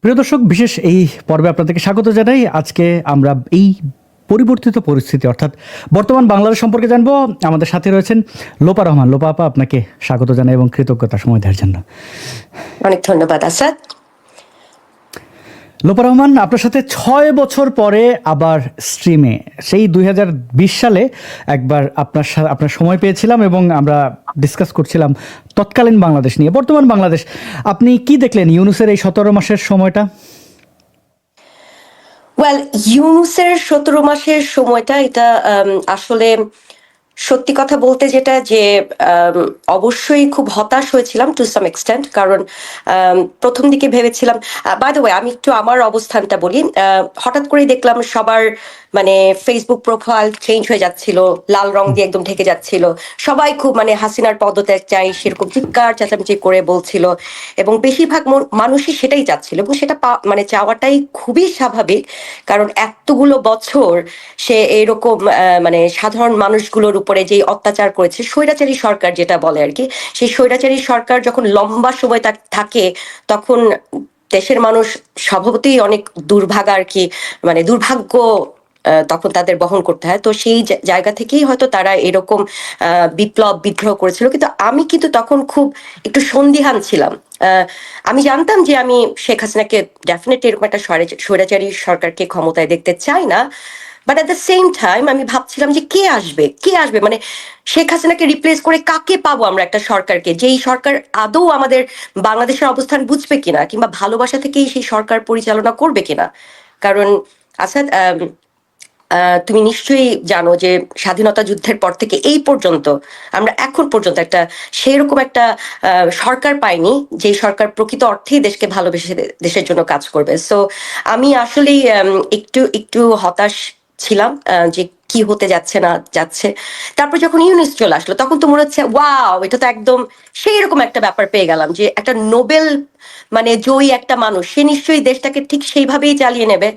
প্রিয় দর্শক, বিশেষ এই পর্বে আপনাদেরকে স্বাগত জানাই। আজকে আমরা এই পরিবর্তিত পরিস্থিতি অর্থাৎ বর্তমান বাংলাদেশ সম্পর্কে জানবো। আমাদের সাথে রয়েছেন লোপা রহমান। লোপা আপা, আপনাকে স্বাগত জানাই এবং কৃতজ্ঞতা সময় দেওয়ার জন্য। অনেক ধন্যবাদ আসাদ। লোপা রহমান, আপনার সাথে ৬ বছর পরে আবার স্ট্রিমে, সেই ২০২০ সালে একবার আপনার সময় পেয়েছিলাম এবং আমরা ডিসকাস করছিলাম তৎকালীন বাংলাদেশ নিয়ে। বর্তমান বাংলাদেশ আপনি কি দেখলেন ইউনূসের এই ১৭ মাসের সময়টা? ইউনূসের ১৭ মাসের সময়টা এটা আসলে সত্যি কথা বলতে যেটা যে অবশ্যই খুব হতাশ হয়েছিলাম টু সাম এক্সটেন্ট। কারণ প্রথম দিকে ভেবেছিলাম, বাই দ্য ওয়ে আমি একটু আমার অবস্থানটা বলি। হঠাৎ করেই দেখলাম সবার মানে ফেসবুক প্রোফাইল চেঞ্জ হয়ে যাচ্ছিল, লাল রং দিয়ে একদম ঢেকে যাচ্ছিল। সবাই খুব মানে হাসিনার পদত্যাগ চাই সেরকম চিৎকার চেঁচামেচি করে বলছিল এবং বেশিরভাগ মানুষই সেটাই চাচ্ছিল এবং সেটা মানে চাওয়াটাই খুবই স্বাভাবিক। কারণ এতগুলো বছর সে এরকম মানে সাধারণ মানুষগুলোর উপরে যে অত্যাচার করেছে, স্বৈরাচারী সরকার যেটা বলে আর কি, সেই স্বৈরাচারী সরকার যখন লম্বা সময় থাকে তখন দেশের মানুষ স্বভাবতই অনেক দুর্ভাগা আর কি, মানে দুর্ভাগ্য তখন তাদের বহন করতে হয়। তো সেই জায়গা থেকেই হয়তো তারা এরকম বিপ্লব বিদ্রোহ করেছিল। কিন্তু আমি কিন্তু তখন খুব একটু সন্দিহান ছিলাম। আমি জানতাম যে আমি শেখ হাসিনাকে ডেফিনেটলি এরকম একটা স্বৈরাচারী সরকারকে ক্ষমতায় দেখতে চাই না, but at the same time আমি ভাবছিলাম যে কে আসবে মানে শেখ হাসিনাকে রিপ্লেস করে কাকে পাবো আমরা, একটা সরকারকে যেই সরকার আদৌ আমাদের বাংলাদেশের অবস্থান বুঝবে কিনা কিংবা ভালোবাসা থেকেই সেই সরকার পরিচালনা করবে কিনা। কারণ আসাদ, তুমি নিশ্চয়ই জানো যে স্বাধীনতা যুদ্ধের পর থেকে এই পর্যন্ত আমরা এখন পর্যন্ত একটা সেরকম একটা সরকার পাইনি যে সরকার প্রকৃত অর্থেই দেশকে ভালোবেসে দেশের জন্য কাজ করবে। সো আমি আসলেই একটু একটু হতাশ ছিলাম যে কি হতে যাচ্ছে না যাচ্ছে। তারপর যখন ইউনূস চলে আসলো তখন তো মনে হচ্ছে ওয়াও, এটা তো একদম সেই রকম একটা ব্যাপার পেয়ে গেলাম যে একটা নোবেল মানে জয়ী একটা মানুষ, সে নিশ্চয়ই দেশটাকে ঠিক সেইভাবেই চালিয়ে নেবে,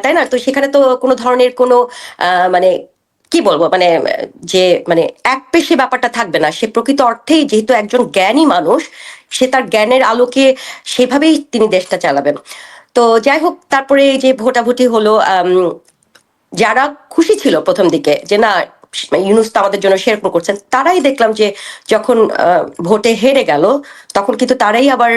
তাই না? তো সেখানে তো কোনো ধরনের কোনো মানে কি বলবো মানে যে মানে এক পেশে ব্যাপারটা থাকবে না। সে প্রকৃত অর্থেই যেহেতু একজন জ্ঞানী মানুষ, সে তার জ্ঞানের আলোকে সেভাবেই তিনি দেশটা চালাবেন। তো যাই হোক, তারপরে এই যে ভোটাভুটি হলো, যারা খুশি ছিল প্রথম দিকে যে না ইউনূস তো আমাদের জন্য সেরকম করছেন, তারাই দেখলাম যে যখন ভোটে হেরে গেল তখন কিন্তু তারাই আবার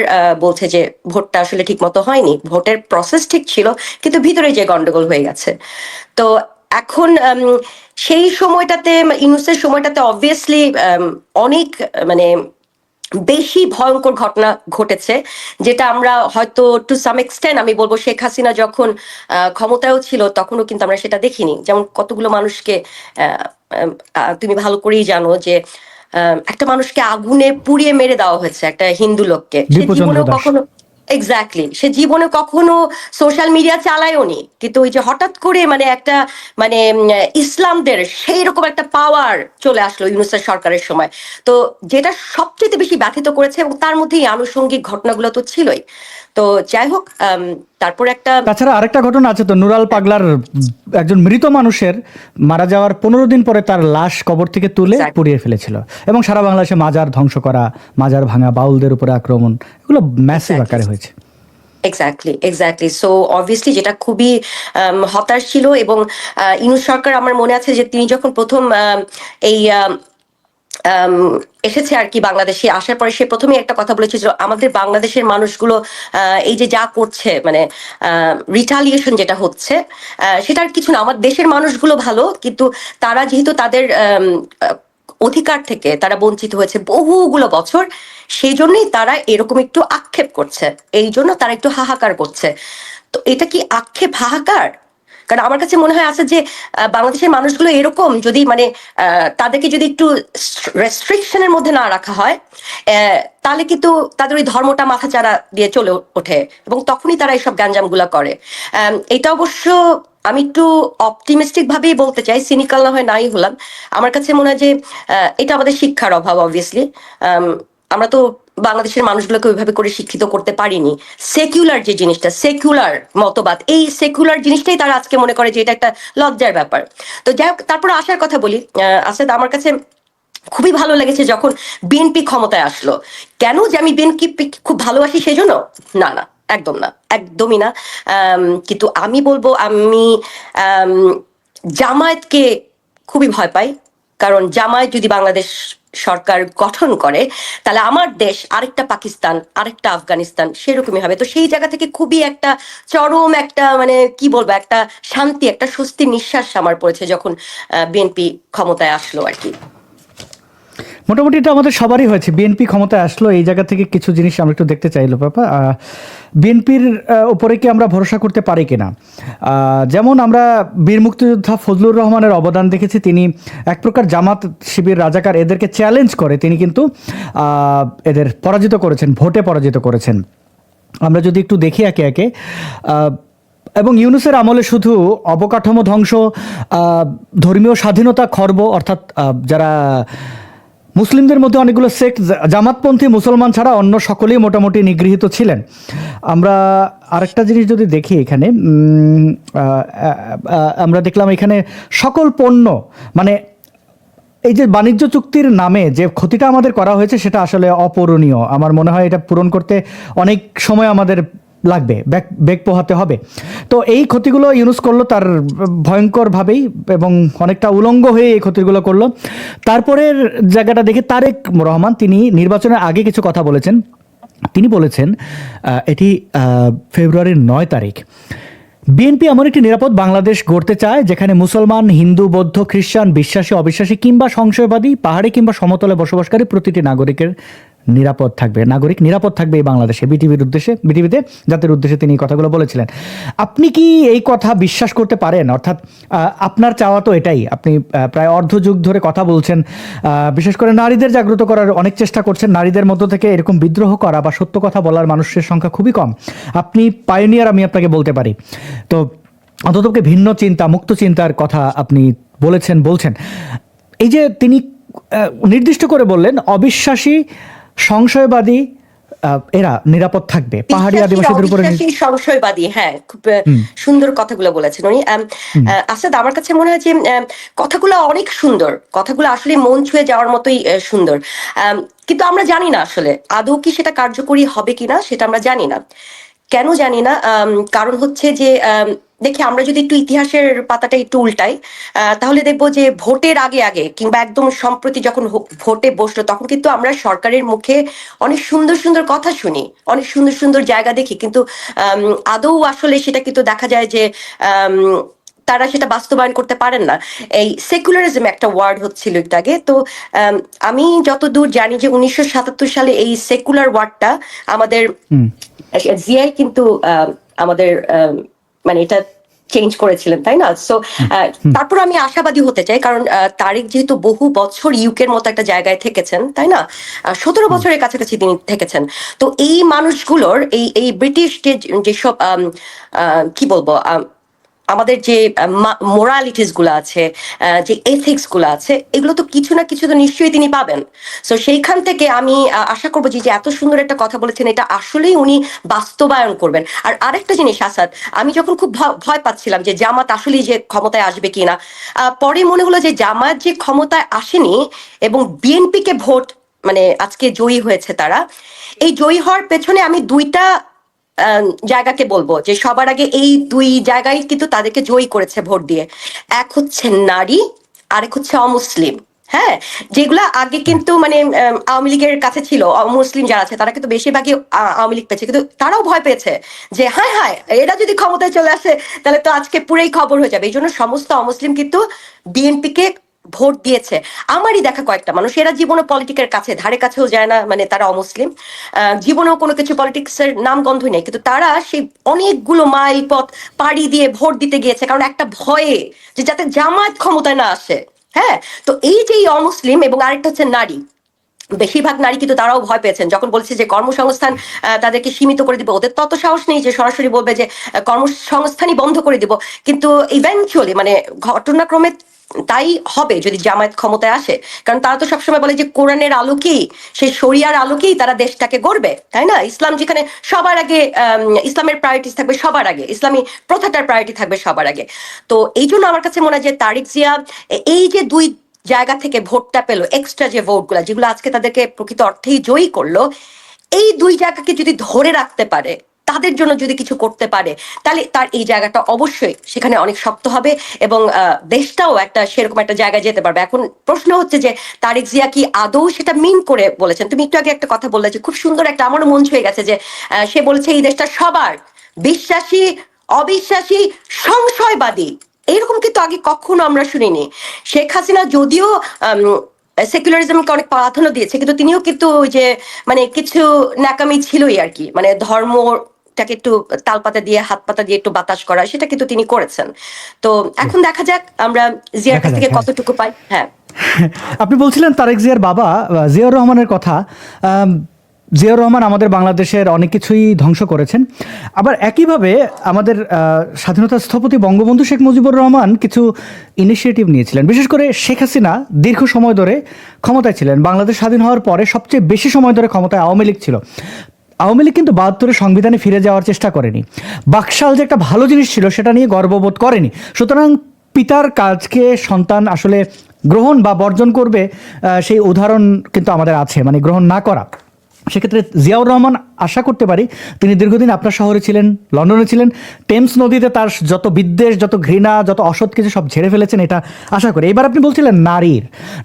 বলছে যে ভোটটা আসলে ঠিক মতো হয়নি, ভোটের প্রসেস ঠিক ছিল কিন্তু ভিতরে যে গন্ডগোল হয়ে গেছে। তো এখন সেই সময়টাতে ইউনূসের সময়টাতে অবভিয়াসলি অনেক মানে বেশি ভয়ঙ্কর ঘটনা ঘটেছে, যেটা আমরা হয়তো টু সাম এক্সটেন্ট আমি বলবো শেখ হাসিনা যখন ক্ষমতায়ও ছিল তখনও কিন্তু আমরা সেটা দেখিনি। যেমন কতগুলো মানুষকে তুমি ভালো করেই জানো যে একটা মানুষকে আগুনে পুড়িয়ে মেরে দেওয়া হয়েছে, একটা হিন্দু লোককে। সে জীবনেও কখনো এক্স্যাক্টলি সে জীবনে কখনো সোশ্যাল মিডিয়া চালায়ও নি, কিন্তু ওই যে হঠাৎ করে মানে একটা মানে ইসলামদের সেই রকম একটা পাওয়ার চলে আসলো ইউনূসের সরকারের সময়। তো যেটা সবচেয়ে বেশি ব্যথিত করেছে এবং তার মধ্যেই আনুষঙ্গিক ঘটনাগুলো তো ছিলই। তো যাই হোক, তারপর একটা তাছাড়া আরেকটা ঘটনা আছে তো, নুরাল পাগলার একজন মৃত মানুষের মারা যাওয়ার ১৫ দিন পরে তার লাশ কবর থেকে তুলে পুড়িয়ে ফেলেছিল এবং সারা বাংলাদেশে মাজার ধ্বংস করা, মাজার ভাঙা, বাউলদের উপরে আক্রমণ, এগুলো ম্যাসিভ আকারে হয়েছে। এক্স্যাক্টলি সো অবভিয়াসলি যেটা খুবই হতাশ ছিল। এবং ইউনূস সরকার, আমার মনে আছে যে তিনি যখন প্রথম এই এসেছে আর কি বাংলাদেশে আসার পরে, সে প্রথমেই একটা কথা বলেছে যে আমাদের বাংলাদেশের মানুষগুলো এই যে যা করছে মানে রিটালিয়েশন যেটা হচ্ছে, সেটার কিছু না, আমার দেশের মানুষগুলো ভালো, কিন্তু তারা যেহেতু তাদের অধিকার থেকে তারা বঞ্চিত হয়েছে বহুগুলো বছর, সেই জন্যই তারা এরকম একটু আক্ষেপ করছে, এই জন্য তারা একটু হাহাকার করছে। তো এটা কি আক্ষেপ হাহাকার? কারণ আমার কাছে মনে হয় আছে যে বাংলাদেশের মানুষগুলো এরকম, যদি মানে তাদেরকে যদি একটু রেস্ট্রিকশনের মধ্যে না রাখা হয়, তাহলে কিন্তু তাদের ওই ধর্মটা মাথাচাড়া দিয়ে চলে ওঠে এবং তখনই তারা এইসব গ্যাঞ্জামগুলা করে। এটা অবশ্য আমি একটু অপটিমিস্টিক ভাবেই বলতে চাই, সিনিক্যাল না হয় নাই হলাম। আমার কাছে মনে হয় যে এটা আমাদের শিক্ষার অভাব। অবভিয়াসলি আমরা তো বাংলাদেশের মানুষগুলোকে ওইভাবে করে শিক্ষিত করতে পারিনি। সেকুলার যে জিনিসটা, সেকুলার মতবাদ, এই সেকুলার জিনিসটাই তারা আজকে মনে করে যে এটা একটা লজ্জার ব্যাপার। তো যাই হোক, তারপর আসার কথা বলি। আসাদ, আমার কাছে খুবই ভালো লেগেছে যখন বিএনপি ক্ষমতায় আসলো। কেন যে আমি বিএনপি খুব ভালোবাসি সেজন্য না, না, একদম না, একদমই না। কিন্তু আমি বলবো আমি আম, জামায়াতকে খুবই ভয় পাই। কারণ জামায়াত যদি বাংলাদেশ সরকার গঠন করে, তাহলে আমার দেশ আরেকটা পাকিস্তান, আরেকটা আফগানিস্তান সেরকমই হবে। তো সেই জায়গা থেকে খুবই একটা চরম একটা মানে কি বলবো, একটা শান্তি, একটা স্বস্তির নিঃশ্বাস আমার পড়েছে যখন বিএনপি ক্ষমতায় আসলো আর কি। মোটামুটি এটা আমাদের সবারই হয়েছে। বিএনপি ক্ষমতায় আসলো, এই জায়গা থেকে কিছু জিনিস আমরা একটু দেখতে চাইলো পাপা। বিএনপির উপরে কি আমরা ভরসা করতে পারি কিনা? যেমন আমরা বীর মুক্তিযোদ্ধা ফজলুর রহমানের অবদান দেখেছি। তিনি এক প্রকার জামাত শিবির রাজাকার এদেরকে চ্যালেঞ্জ করে তিনি কিন্তু এদের পরাজিত করেছেন, ভোটে পরাজিত করেছেন। আমরা যদি একটু দেখি একে একে, এবং ইউনূসের আমলে শুধু অবকাঠামো ধ্বংস, ধর্মীয় স্বাধীনতা খর্ব, অর্থাৎ যারা মুসলিমদের মধ্যে অনেকগুলো সেক্ট, জামাতপন্থী মুসলমান ছাড়া অন্য সকলেই মোটামুটি নিগৃহীত ছিলেন। আমরা আরেকটা জিনিস যদি দেখি এখানে, আমরা দেখলাম এখানে সকল পণ্য, মানে এই যে বাণিজ্য চুক্তির নামে যে ক্ষতিটা আমাদের করা হয়েছে সেটা আসলে অপূরণীয়। আমার মনে হয় এটা পূরণ করতে অনেক সময় আমাদের লাগবে, বেগ পোহাতে হবে। তো এই ক্ষতিগুলো ইউনূস করলো তার ভয়ঙ্করভাবেই, এবং অনেকটা উলঙ্গ হয়ে এই ক্ষতিগুলো করলো। তারপরের জায়গাটা দেখে তারেক রহমান, তিনি নির্বাচনের আগে কিছু কথা বলেছেন। তিনি বলেছেন, এটি ফেব্রুয়ারির 9 তারিখ, বিএনপি এমন একটি নিরাপদ বাংলাদেশ গড়তে চায় যেখানে মুসলমান, হিন্দু, বৌদ্ধ, খ্রিস্টান, বিশ্বাসী, অবিশ্বাসী কিংবা সংশয়বাদী, পাহাড়ি কিংবা সমতলে বসবাসকারী প্রতিটি নাগরিক নিরাপদ থাকবে এই বাংলাদেশে। বিটিভিতে জাতির উদ্দেশ্যে তিনি এই কথাগুলো বলেছিলেন। আপনি কি এই কথা বিশ্বাস করতে পারেন? অর্থাৎ আপনার চাওয়া তো এটাই। আপনি প্রায় অর্ধযুগ ধরে কথা বলছেন, বিশেষ করে নারীদের জাগ্রত করার অনেক চেষ্টা করছেন। নারীদের মধ্য থেকে এরকম বিদ্রোহ করা বা সত্য কথা বলার মানুষের সংখ্যা খুবই কম। আপনি পায়োনিয়ার, আমি আপনাকে বলতে পারি। তো অন্ততপক্ষে ভিন্ন চিন্তা, মুক্ত চিন্তার কথা আপনি বলছেন। এই যে তিনি নির্দিষ্ট করে বললেন অবিশ্বাসী, সংশয়বাদী এরা নিরাপদ থাকবে, পাহাড়ি আদিবাসীদের উপরে। সংশয়বাদী, হ্যাঁ, খুব সুন্দর কথাগুলো বলেছেন উনি। আসাদ, আমার কাছে মনে হয় যে কথাগুলো অনেক সুন্দর, কথাগুলো আসলে মন ছুঁয়ে যাওয়ার মতোই সুন্দর। কিন্তু আমরা জানি না আসলে আদৌ কি সেটা কার্যকরী হবে কিনা, সেটা আমরা জানি না। কেন জানি না? কারণ হচ্ছে যে দেখি, আমরা যদি একটু ইতিহাসের পাতাটা একটু উল্টাই, তাহলে দেখবো যে ভোটের আগে আগে কিংবা একদম সম্প্রতি যখন ভোটে বসলো, তখন কিন্তু আমরা সরকারের মুখে অনেক সুন্দর সুন্দর কথা শুনি, অনেক সুন্দর সুন্দর জায়গা দেখি, কিন্তু আদৌ আসলে সেটা কিন্তু দেখা যায় যে তারা সেটা বাস্তবায়ন করতে পারেন না। এই সেকুলারিজম একটা ওয়ার্ড হচ্ছিল একটু আগে, তো আমি যতদূর জানি যে 1977 সালে এই সেকুলার ওয়ার্ডটা আমাদের জিয়াই কিন্তু আমাদের মানে এটা চেঞ্জ করেছিলেন, তাই না? সো তারপর আমি আশাবাদী হতে চাই, কারণ তারেক যেহেতু বহু বছর ইউকের মতো একটা জায়গায় থেকেছেন, তাই না? 17 বছরের কাছাকাছি তিনি থেকেছেন। তো এই মানুষগুলোর এই ব্রিটিশ যেসব কি বলবো, আমাদের যে মোরালিটিস গুলো আছে, যে এথিক্স গুলো আছে, এগুলো তো কিছু না কিছু তো নিশ্চয়ই তিনি পাবেন। সো সেইখান থেকে আমি আশা করবো যে এত সুন্দর একটা কথা বলেছেন, এটা আসলেই উনি বাস্তবায়ন করবেন। আর আরেকটা জিনিস আসাদ, আমি যখন খুব ভয় পাচ্ছিলাম যে জামাত আসলেই যে ক্ষমতায় আসবে কিনা, পরে মনে হলো যে জামাত যে ক্ষমতায় আসেনি এবং বিএনপিকে ভোট মানে আজকে জয়ী হয়েছে তারা, এই জয়ী হওয়ার পেছনে আমি দুইটা জায়গাকে বলবো যে সবার আগে এই দুই জায়গায় কিন্তু তাদেরকে জয়ী করেছে ভোট দিয়ে। এক হচ্ছে নারী, আরেক হচ্ছে অমুসলিম। হ্যাঁ, যেগুলা আগে কিন্তু মানে আওয়ামী লীগের কাছে ছিল, মুসলিম যারা আছে তারা কিন্তু বেশিরভাগই আওয়ামী লীগ পেয়েছে, কিন্তু তারাও ভয় পেয়েছে যে হায় হায় এরা যদি ক্ষমতায় চলে আসে তাহলে তো আজকে পুরাই খবর হয়ে যাবে। এই জন্য সমস্ত অমুসলিম কিন্তু বিএনপিকে ভোট দিয়েছে। আমারই দেখা কয়েকটা মানুষ, এরা জীবনে পলিটিকের কাছে ধারে কাছেও যায় না, মানে তারা অমুসলিম, জীবনেও কোনো কিছু পলিটিক্সের নাম গন্ধই নেই, কিন্তু তারা সেই অনেকগুলো মাইল পথ পাড়ি দিয়ে ভোট দিতে গিয়েছে, কারণ একটা ভয়ে যে যাতে জামায়াত ক্ষমতায় না আসে। হ্যাঁ, তো এই যে অমুসলিম এবং আরেকটা হচ্ছে নারী, বেশিরভাগ নারী কিন্তু তারাও ভয় পেয়েছেন যখন বলছে যে কর্মসংস্থান তাদেরকে সীমিত করে দিব। ওদের তত সাহস নেই যে সরাসরি বলবে যে কর্মসংস্থানই বন্ধ করে দিব, কিন্তু ইভেন্চুয়ালি মানে ঘটনাক্রমে তাই হবে যদি জামায়াত ক্ষমতায় আসে। কারণ তারা তো সবসময় বলে যে কোরআনের আলোকেই, সেই শরিয়ার আলোকেই তারা দেশটাকে গড়বে, তাই না? ইসলাম যেখানে সবার আগে, ইসলামের প্রায়োরিটি থাকবে সবার আগে, ইসলামী প্রথাটার প্রায়োরিটি থাকবে সবার আগে। তো এই জন্য আমার কাছে মনে হয় যে তারেক জিয়া এই যে দুই জায়গা থেকে ভোটটা পেলো, এক্সট্রা যে ভোটগুলা যেগুলো আজকে তাদেরকে প্রকৃত অর্থেই জয়ী করলো, এই দুই জায়গাকে যদি ধরে রাখতে পারে তাদের জন্য যদি কিছু করতে পারে, তাহলে তার এই জায়গাটা অবশ্যই সেখানে অনেক শক্ত হবে এবং দেশটাও একটা সেরকম একটা জায়গায় যেতে পারবে। এখন প্রশ্ন হচ্ছে যে তারেক জিয়া কি আদৌ সেটা মিন করে বলেছেন? তুমি একটু আগে একটা কথা বললে যে খুব সুন্দর একটা, আমারও মন ছুঁয়ে গেছে যে সে বলেছে এই দেশটা সবার, বিশ্বাসী, অবিশ্বাসী, সংশয়বাদী, এইরকম কিন্তু আগে কখনো আমরা শুনিনি। শেখ হাসিনা যদিও সেকুলারিজমকে অনেক প্রাধান্য দিয়েছে, কিন্তু তিনিও কিন্তু ওই যে মানে কিছু ন্যাকামি ছিলই আর কি, মানে ধর্মটাকে একটু তালপাতা দিয়ে হাত পাতা দিয়ে একটু বাতাস করা, সেটা কিন্তু তিনি করেছেন। তো এখন দেখা যাক আমরা জিয়ার দেখা কাছ যাক, থেকে হ্যাঁ। কতটুকু পাই। হ্যাঁ, আপনি বলছিলেন তারেক জিয়ার বাবা জিয়াউর রহমানের কথা। আম, জিয়াউর রহমান আমাদের বাংলাদেশের অনেক কিছুই ধ্বংস করেছেন। আবার একইভাবে আমাদের স্বাধীনতা স্থপতি বঙ্গবন্ধু শেখ মুজিবুর রহমান কিছু ইনিশিয়েটিভ নিয়েছিলেন। বিশেষ করে শেখ হাসিনা দীর্ঘ সময় ধরে ক্ষমতায় ছিলেন। বাংলাদেশ স্বাধীন হওয়ার পরে সবচেয়ে বেশি সময় ধরে ক্ষমতায় আওয়ামী লীগ ছিল। আওয়ামী লীগ কিন্তু ৭২-এর সংবিধানে ফিরে যাওয়ার চেষ্টা করেনি। বাকশাল যে একটা ভালো জিনিস ছিল সেটা নিয়ে গর্ববোধ করেনি। সুতরাং পিতার কাজকে সন্তান আসলে গ্রহণ বা বর্জন করবে, সেই উদাহরণ কিন্তু আমাদের আছে, মানে গ্রহণ না করা। সেক্ষেত্রে জিয়াউর রহমান আশা করতে পারি তিনি দীর্ঘদিন আপনার শহরে ছিলেন, লন্ডনে ছিলেন, টেমস নদীতে তার যত বিদ্বেষ, যত ঘৃণা, যত অসৎ কিছু সব ঝেড়ে ফেলেছেন, এটা আশা করি। এবার আপনি বলছিলেন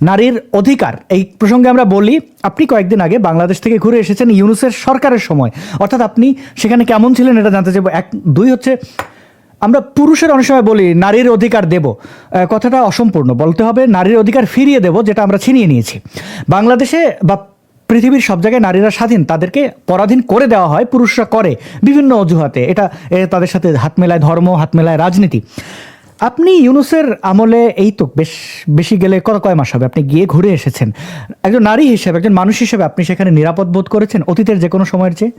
নারীর অধিকার, এই প্রসঙ্গে আমরা বলি আপনি কয়েকদিন আগে বাংলাদেশ থেকে ঘুরে এসেছেন ইউনূসের সরকারের সময়, অর্থাৎ আপনি সেখানে কেমন ছিলেন এটা জানতে চাইবো। দুই হচ্ছে, আমরা পুরুষের অনেক সময় বলি নারীর অধিকার দেব, কথাটা অসম্পূর্ণ, বলতে হবে নারীর অধিকার ফিরিয়ে দেব, যেটা আমরা ছিনিয়ে নিয়েছি। বাংলাদেশে বা পৃথিবীর সব জায়গায় নারীরা স্বাধীন, তাদেরকে পরাধীন করে দেওয়া হয়, পুরুষরা করে বিভিন্ন অজুহাতে। এটা তাদের সাথে হাত মেলায় ধর্ম, হাত মেলায় রাজনীতি। আপনি ইউনূসের আমলে এই তো বেশি গেলে কয় মাস হবে আপনি গিয়ে ঘুরে এসেছেন, একজন নারী হিসেবে, একজন মানুষ হিসেবে আপনি সেখানে নিরাপদ বোধ করেছেন অতীতের যে কোনো সময়ের চেয়ে?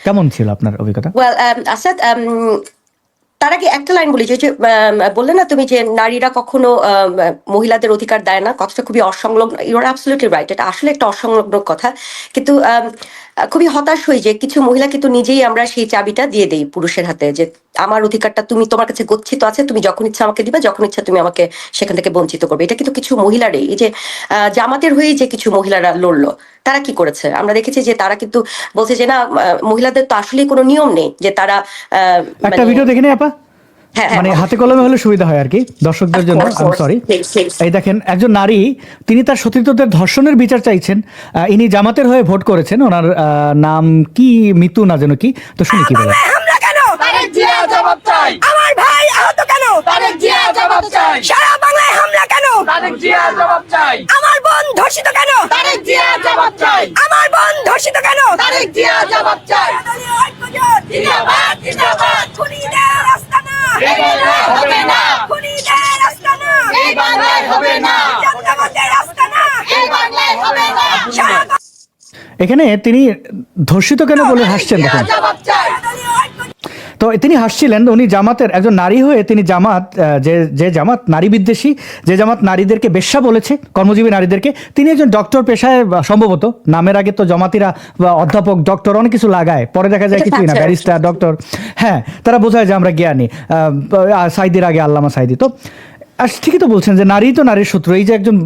কেমন ছিল আপনার অভিজ্ঞতা? ওয়েল আসাদ, তার আগে একটা লাইন বলি যে বললে না তুমি যে নারীরা কখনো মহিলাদের অধিকার দেয় না, কথাটা খুবই অসংলগ্ন। ইউ আর অ্যাবসলিউটলি রাইট, এটা আসলে একটা অসংলগ্ন কথা। কিন্তু খুবই হতাশ হই যে কিছু মহিলা কিন্তু নিজেই আমরা সেই চাবিটা দিয়ে দেই পুরুষের হাতে, যে আমার অধিকারটা তুমি, তোমার কাছে গচ্ছিত আছে, তুমি যখন ইচ্ছা আমাকে দিবা, যখন ইচ্ছা তুমি আমাকে সেখান থেকে বঞ্চিত করবে। এটা কিন্তু কিছু মহিলারই, এই যে জামাতের হয়েই যে কিছু মহিলারা লড়লো, তারা কি করেছে আমরা দেখেছি যে তারা কিন্তু বলছে যে না, মহিলাদের তো আসলে কোনো নিয়ম নেই, যে তারা একটা ভিডিও দেখে নেই আপা, হ্যাঁ, মানে হাতে কলমে হলে সুবিধা হয় আর কি দর্শকদের জন্য। সরি, এই দেখেন একজন নারী, তিনি তার সতীর্থদের ধর্ষণের বিচার চাইছেন। ইনি জামাতের হয়ে ভোট করেছেন, ওনার নাম কি, মিতু না যেন কি, তো শুনি কি বলে। হামলা কেন? তারেক জিয়া জবাব চাই। আমার ভাই আহত কেন? তারেক জিয়া জবাব চাই। সারা বাংলায় হামলা কেন? তারেক জিয়া জবাব চাই। আমার বোন ধর্ষিত কেন? তারেক জিয়া জবাব চাই। আমার বোন ধর্ষিত কেন? তারেক জিয়া জবাব চাই। দলীয় ঐক্যজোট জিন্দাবাদ, জিন্দাবাদ। খুনিদের আস্তানা, এই বাংলায় হবে না। খুনিদের আস্তানা, এই বাংলায় হবে না। জান্নাতের আস্তানা, এই বাংলায় হবে না। সারা এখানে তিনি ধর্ষিত কেন বলে হাসছেন জিয়া দেখুন। জবাব চাই। দলীয় ঐক্যজোট তো তিনি হাসছিলেন, উনি জামাতের একজন নারী হয়ে তিনি জামাত, যে জামাত নারী বিদ্বেষী, যে জামাত নারীদেরকে বেশ্যা বলেছে, কর্মজীবী নারীদেরকে, তিনি একজন ডক্টর পেশায় সম্ভবত, নামের আগে তো জমাতিরা বা অধ্যাপক, ডক্টর অনেক কিছু লাগায়, পরে দেখা যায় এটা কিছুই না, fact, ব্যারিস্টার, ডক্টর, হ্যাঁ, তারা বোঝায় যে আমরা জ্ঞানী। সাইদির আগে আল্লামা সাইদি। তো ঠিকই তো বলছেন যে নারী তো নারীর শত্রু। এই যে একজন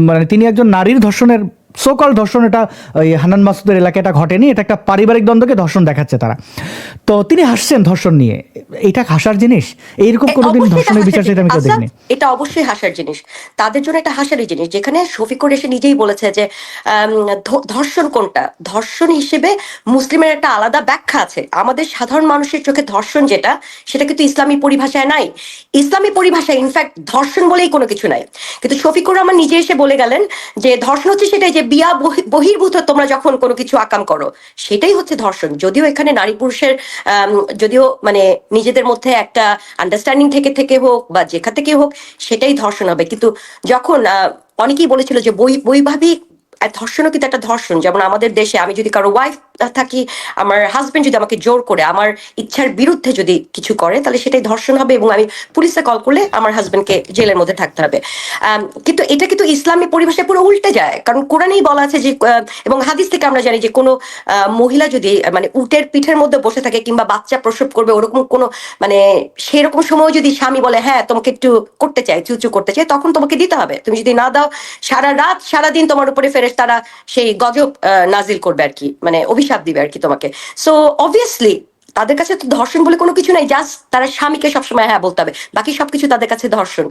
মানে তিনি একজন নারীর ধর্ষণের, সোকল ধর্ষণ, এটা ওই হান্নান মাসুদের এলাকায় এটা ঘটেনি, এটা একটা পারিবারিক দ্বন্দ্বকে ধর্ষণ দেখাচ্ছে তারা। তো তিনি হাসছেন ধর্ষণ নিয়ে, এটা হাসার জিনিস? এইরকম কোনোদিন অবশ্যই এটা ধর্ষণের বিচার হাসার চাইতে আমি কেউ জিনিস। দেখিনি। এটা অবশ্যই হাসার জিনিস, তাদের জন্য একটা হাসারই জিনিস। যেখানে শফিকুর এসে নিজেই বলেছে যে ধর্ষণ কোনটা, ধর্ষণ হিসেবে মুসলিমের একটা আলাদা ব্যাখ্যা আছে। আমাদের সাধারণ মানুষের চোখে ধর্ষণ যেটা, সেটা কিন্তু ইসলামী পরিভাষায় নাই। ইসলামী পরিভাষায় ইনফ্যাক্ট ধর্ষণ বলেই কোনো কিছু নাই। কিন্তু শফিকুর রহমান নিজে এসে বলে গেলেন যে ধর্ষণ হচ্ছে সেটাই, যে বিয়া বহির্ভূত তোমরা যখন কোনো কিছু আকাম করো, সেটাই হচ্ছে ধর্ষণ। যদিও এখানে নারী পুরুষের যদিও মানে নিজেদের মধ্যে একটা আন্ডারস্ট্যান্ডিং থেকে থেকে হোক বা যেখান থেকে হোক, সেটাই ধর্ষণ হবে। কিন্তু যখন অনেকেই বলেছিল যে বৈবাহিক ধর্ষণও কিন্তু একটা ধর্ষণ। যেমন আমাদের দেশে আমি যদি কারো ওয়াইফ থাকি, আমার হাজবেন্ড যদি আমাকে জোর করে আমার ইচ্ছার বিরুদ্ধে যদি কিছু করে, তাহলে সেটাই ধর্ষণ হবে এবং আমি পুলিশে কল করলে আমার হাজবেন্ডকে জেলের মধ্যে থাকতে হবে। কিন্তু এটা কিন্তু ইসলামী পরিভাষায় পুরো উল্টে যায়, কারণ কোরআনেই বলা আছে যে, এবং হাদিস থেকে আমরা জানি যে কোনো মহিলা যদি মানে উটের পিঠের মধ্যে বসে থাকে কিংবা বাচ্চা প্রসব করবে, ওরকম কোনো মানে সেরকম সময় যদি স্বামী বলে হ্যাঁ তোমাকে একটু করতে চাই, চুচু করতে চাই, তখন তোমাকে দিতে হবে। তুমি যদি না দাও, সারা রাত সারাদিন তোমার উপরে ফেরেশতারা সেই গজব নাজিল করবে আর কি, মানে অভিশাপ অভিশাপ দিবে আর কি তোমাকে। সো অবভিয়াসলি তাদের কাছে তো ধর্ষণ বলে কোনো কিছু নাই, জাস্ট তারা স্বামীকে সবসময় হ্যাঁ বলতে হবে, বাকি সবকিছু তাদের কাছে ধর্ষণ।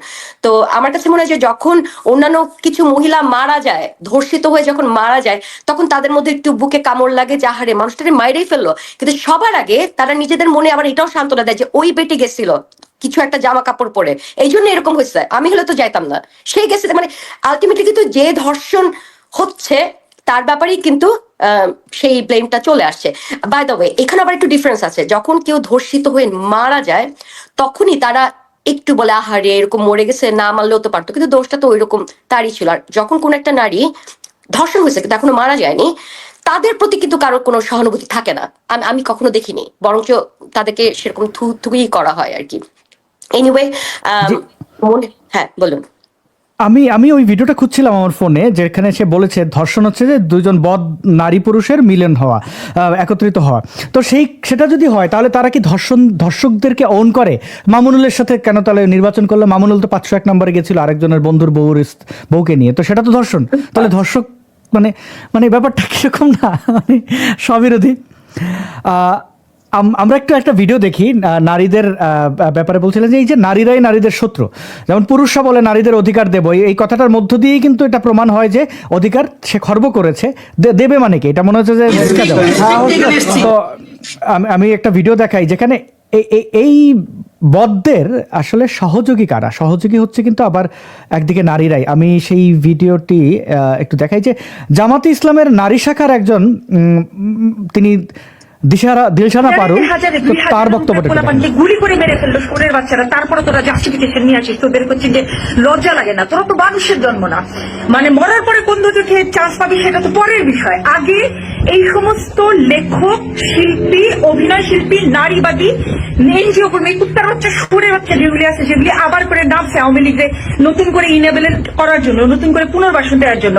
তো আমার কাছে মনে হয় যে যখন অন্যান্য কিছু মহিলা মারা যায়, ধর্ষিত হয়ে যখন মারা যায়, তখন তাদের মধ্যে একটু বুকে কামড় লাগে যে আহারে মানুষটাকে মাইরেই ফেললো, কিন্তু সবার আগে তারা নিজেদের মনে আবার এটাও সান্ত্বনা দেয় যে ওই বেটি গেছিল কিছু একটা জামা কাপড় পরে, এই জন্য এরকম হয়েছে, আমি হলে তো যাইতাম না, সেই গেছে। মানে আলটিমেটলি কিন্তু যে ধর্ষণ হচ্ছে তার ব্যাপারেই কিন্তু সেই ব্লেমটা চলে আসছে। বাই দ্য ওয়ে, এখানে আবার একটু ডিফারেন্স আছে, যখন কেউ ধর্ষিত হয়ে মারা যায় তখনই তারা একটু বলে আহারে এরকম মরে গেছে, না মারলেও তো পারতো, কিন্তু দোষটা তো ওইরকম তারই ছিল। আর যখন কোন একটা নারী ধর্ষণ হয়েছে কিন্তু এখনো মারা যায়নি, তাদের প্রতি কিন্তু কারোর কোনো সহানুভূতি থাকে না, আমি কখনো দেখিনি, বরঞ্চ তাদেরকে সেরকম থুই করা হয় আর কি। এনিওয়ে, হ্যাঁ বলুন। আমি আমি ওই ভিডিওটা খুঁজছিলাম আমার ফোনে, যেখানে সে বলেছে ধর্ষণ হচ্ছে যে দুজন বদ নারী পুরুষের মিলন হওয়া, একত্রিত হওয়া। তো সেটা যদি হয় তাহলে তারা কি ধর্ষকদেরকে ওন করে? মামুনুলের সাথে কেন তাহলে নির্বাচন করলো? মামুনুল তো 501 নম্বরে গেছিল আরেকজনের বন্ধুর বউকে নিয়ে, তো সেটা তো ধর্ষণ। তাহলে ধর্ষক মানে মানে ব্যাপারটা কিরকম না, মানে স্ববিরোধী। আমরা একটা ভিডিও দেখি নারীদের ব্যাপারে, বলছিলেন যে এই যে নারীরাই নারীদের শত্রু, যেমন পুরুষরা বলে নারীদের অধিকার দেব, এই কথাটার মধ্য দিয়েই কিন্তু এটা প্রমাণ হয় যে অধিকার সে খর্ব করেছে, দেবে মানে কি, এটা মনে হচ্ছে যে তো আমি একটা ভিডিও দেখাই যেখানে এই বদদের আসলে সহযোগী কারা? সহযোগী হচ্ছে কিন্তু আবার একদিকে নারীরাই। আমি সেই ভিডিওটি একটু দেখাই যে জামাতে ইসলামের নারী শাখার একজন তিনি দিলশানা পারুল, তার বক্তব্যটা গুলি করে মেরে ফেললো শোরের বাচ্চারা, তারপরে তোরা জাস্টিফিকেশন নিয়ে আসিস, তোদের হচ্ছে যে লজ্জা লাগে না? তোরা তো মানুষের জন্ম না, মানে মরার পরে কোন দুটো খেয়ে চান্স পাবি সেটা তো পরের বিষয়। আগে এই সমস্ত লেখক, শিল্পী, অভিনয় শিল্পী, নারীবাদী, এনজিও কর্মী, কুত্তার বাচ্চা, শোরের বাচ্চা যেগুলি আছে, যেগুলি আবার করে নামছে আওয়ামী লীগকে নতুন করে ইনেবল করার জন্য, নতুন করে পুনর্বাসন দেওয়ার জন্য,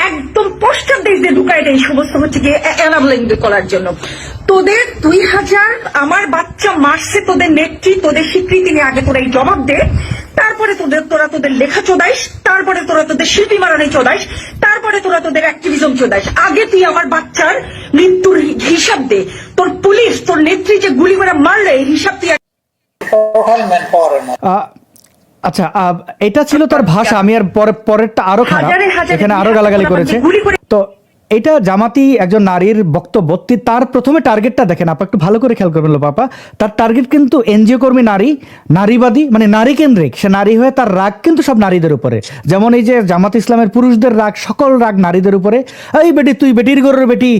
একদম পশ্চাৎ দেশ দিয়ে ঢুকায় দেয় এই সমস্ত হচ্ছে গিয়ে এনাবলিং করার জন্য। তোদের 2000 আমার বাচ্চা মারছে, তোদের নেত্রী, তোদের স্বীকৃতি নিয়ে আগে তোরা এই জবাব দে, তারপরে তোরা তোদের লেখা চোদাইস, তারপরে তোরা তোদের শিল্পী মারানি চোদাইস, তারপরে তোরা তোদের অ্যাক্টিভিজম চোদাইস। আগে তুই আমার বাচ্চার মৃত্যুর হিসাব দে, তোর পুলিশ, তোর নেত্রী যে গুলি করে মারলে এই হিসাব তুই। আচ্ছা, এটা ছিল তার ভাষা। আমি আর পরেরটা আরো খারাপ, এখানে আরো গালাগালি করেছে। তো এটা জামাতি একজন নারীর বক্তব্য, তার প্রথমে টার্গেটটা দেখেন, আপনি একটু ভালো করে খেয়াল করবেন পাপা। তার টার্গেট কিন্তু এনজিও কর্মী নারী, নারীবাদী, মানে নারী কেন্দ্রিক। সে নারী হয়ে তার রাগ কিন্তু সব নারীদের উপরে। যেমন এই যে জামাত ইসলামের পুরুষদের রাগ, সকল রাগ নারীদের উপরে। এই বেটি তুই, বেটির গরুর বেটি,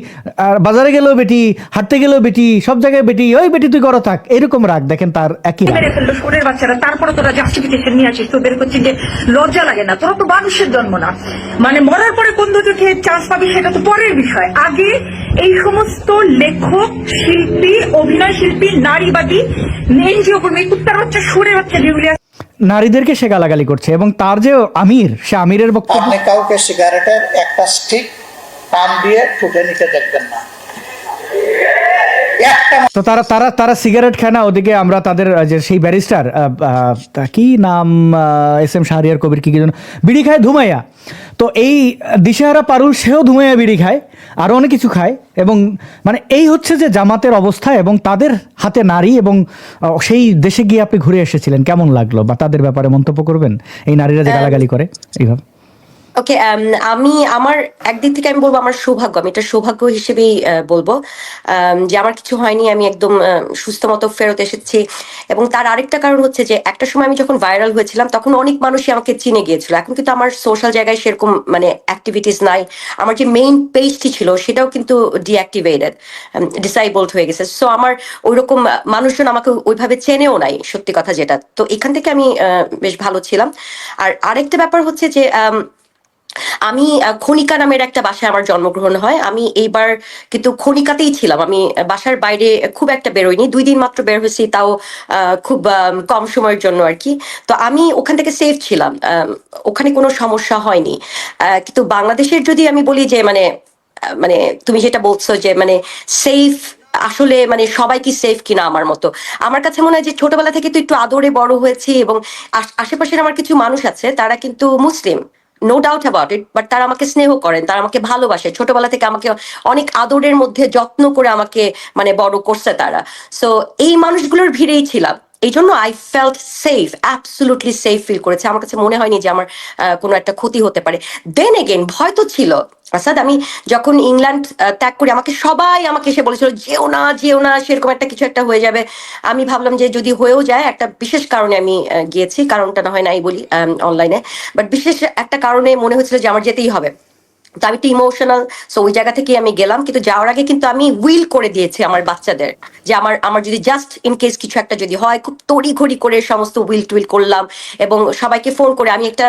বাজারে গেলেও বেটি, হাঁটতে গেলেও বেটি, সব জায়গায় বেটি, ওই বেটি তুই গড় থাক, এরকম রাগ দেখেন তার একই রাগ। শোরের বাচ্চারা, তারপরে তোরা জাস্টিফিকেশন নিয়ে আসিস, তোদের হচ্ছে যে লজ্জা লাগে না? তোরা তো মানুষের জন্ম না, মানে মরার পরে কোন দুটো খেয়ে চান্স পাবি সেটা তো পরের বিষয়। আগে এই সমস্ত লেখক, শিল্পী, অভিনয় শিল্পী, নারীবাদী, এনজিও কর্মী, কুত্তার বাচ্চা, শোরের বাচ্চা যেগুলি নারীদেরকে সে গালাগালি করছে। এবং তার যে আমির, সে আমিরের বক্তব্য, আপনি কাউকে সিগারেটের একটা স্টিক টান দিয়ে ঠুকে নিতে দেখবেন না। তো তারা সিগারেট খায় না, ওদিকে আমরা তাদের যে সেই ব্যারিস্টার কি নাম, এস এম শাহরিয়ার কবির কি যেন, বিড়ি খায় ধুমাইয়া। তো এই দিশাহারা পারুল, সেও ধুমাইয়া বিড়ি খায়, আরো অনেক কিছু খায়। এবং মানে এই হচ্ছে যে জামাতের অবস্থা। এবং তাদের হাতে নারী, এবং সেই দেশে গিয়ে আপনি ঘুরে এসেছিলেন, কেমন লাগলো? বা তাদের ব্যাপারে মন্তব্য করবেন, এই নারীরা যে গালাগালি করে এইভাবে। ওকে, আমি আমার একদিক থেকে আমি বলবো আমার সৌভাগ্য, আমি এটা সৌভাগ্য হিসেবেই বলবো যে আমার কিছু হয়নি, আমি একদম সুস্থ মতো ফেরত এসেছি। এবং তার আরেকটা কারণ হচ্ছে যে একটা সময় আমি যখন ভাইরাল হয়েছিলাম তখন অনেক মানুষই আমাকে চিনে গিয়েছিল। এখন কিন্তু আমার সোশ্যাল জায়গায় সেরকম মানে অ্যাক্টিভিটিস নাই, আমার যে মেইন পেজটি ছিল সেটাও কিন্তু ডিঅ্যাক্টিভেটেড, ডিসাইবলড হয়ে গেছে। সো আমার ওইরকম মানুষজন আমাকে ওইভাবে চেনেও নাই, সত্যি কথা যেটা। তো এখান থেকে আমি বেশ ভালো ছিলাম। আর আরেকটা ব্যাপার হচ্ছে যে আমি খনিকা নামের একটা বাসায় আমার জন্মগ্রহণ হয়। আমি এইবার কিন্তু খনিকাতেই ছিলাম, আমি বাসার বাইরে খুব একটা বেরোইনি, 2 দিন মাত্র বের হয়েছি, তাও খুব কম সময়ের জন্য আর কি। তো আমি ওখান থেকে সেফ ছিলাম, ওখানে কোনো সমস্যা হয়নি। কিন্তু বাংলাদেশের যদি আমি বলি যে মানে মানে তুমি যেটা বলছো যে মানে সেফ, আসলে মানে সবাই কি সেফ কিনা আমার মতো, আমার কাছে মনে হয় যে ছোটবেলা থেকে তো একটু আদরে বড় হয়েছি, এবং আশেপাশের আমার কিছু মানুষ আছে তারা কিন্তু মুসলিম, no doubt about it, but তারা আমাকে স্নেহ করেন, তারা আমাকে ভালোবাসে, ছোটবেলা থেকে আমাকে অনেক আদরের মধ্যে যত্ন করে আমাকে মানে বড় করছে তারা। সো এই মানুষগুলোর ভিড়েই ছিলাম, এই জন্য I felt safe, absolutely safe feel করেছে। আমার কাছে মনে হয়নি যে আমার কোনো একটা ক্ষতি হতে পারে। দেন এগেন ভয় তো ছিল আসাদ। আমি যখন ইংল্যান্ড ত্যাগ করি আমাকে সবাই আমাকে এসে বলেছিল যেও না যেও না, সেরকম একটা কিছু একটা হয়ে যাবে। আমি ভাবলাম যে যদি হয়েও যায়, একটা বিশেষ কারণে আমি গিয়েছি, কারণটা না হয় নাই বলি অনলাইনে, বাট বিশেষ একটা কারণে মনে হচ্ছিল যে আমার যেতেই হবে। তো আমি একটু ইমোশনাল, সো ওই জায়গা থেকে আমি গেলাম। কিন্তু যাওয়ার আগে কিন্তু আমি উইল করে দিয়েছি আমার বাচ্চাদের যে আমার যদি জাস্ট ইন কেস কিছু একটা যদি হয়, খুব তড়িঘড়ি করে সমস্ত উইল টুইল করলাম এবং সবাইকে ফোন করে। আমি একটা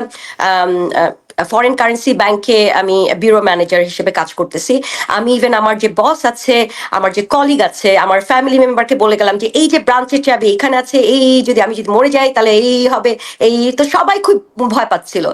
ফরেন কারেন্সি ব্যাংকে আমি ব্যুরো ম্যানেজার হিসেবে কাজ করতেছি। আমি ইভেন আমার যে বস আছে, আমার যে কলিগ আছে, আমার ফ্যামিলি মেম্বারকে বলে গেলাম যে এই যে ব্রাঞ্চের চাবি এখানে আছে, এই যদি আমি যদি মরে যাই তাহলে এই হবে। এই তো সবাই খুব ভয় পাচ্ছিল,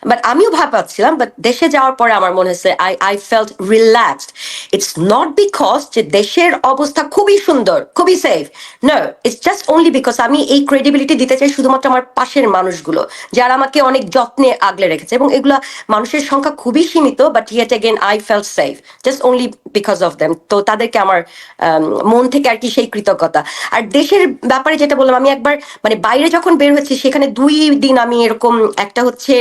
বাট আমিও ভয় পাচ্ছিলাম। বাট দেশে যাওয়ার পরে আমার মনে হচ্ছে I felt relaxed. It's not because যে দেশের অবস্থা খুবই সুন্দর, খুবই safe, no, it's just only because আমি এই ক্রেডিবিলিটি দিতে চাই শুধুমাত্র আমার পাশের মানুষগুলো যারা আমাকে অনেক যত্নে আগলে রেখেছে। এবং এগুলো মানুষের সংখ্যা খুবই সীমিত, but yet again I felt safe just only because of them. তো তাদেরকে আমার মন থেকে আর কি সেই কৃতজ্ঞতা। আর দেশের ব্যাপারে যেটা বললাম, আমি একবার মানে বাইরে যখন বের হয়েছি সেখানে 2 দিন আমি এরকম একটা হচ্ছে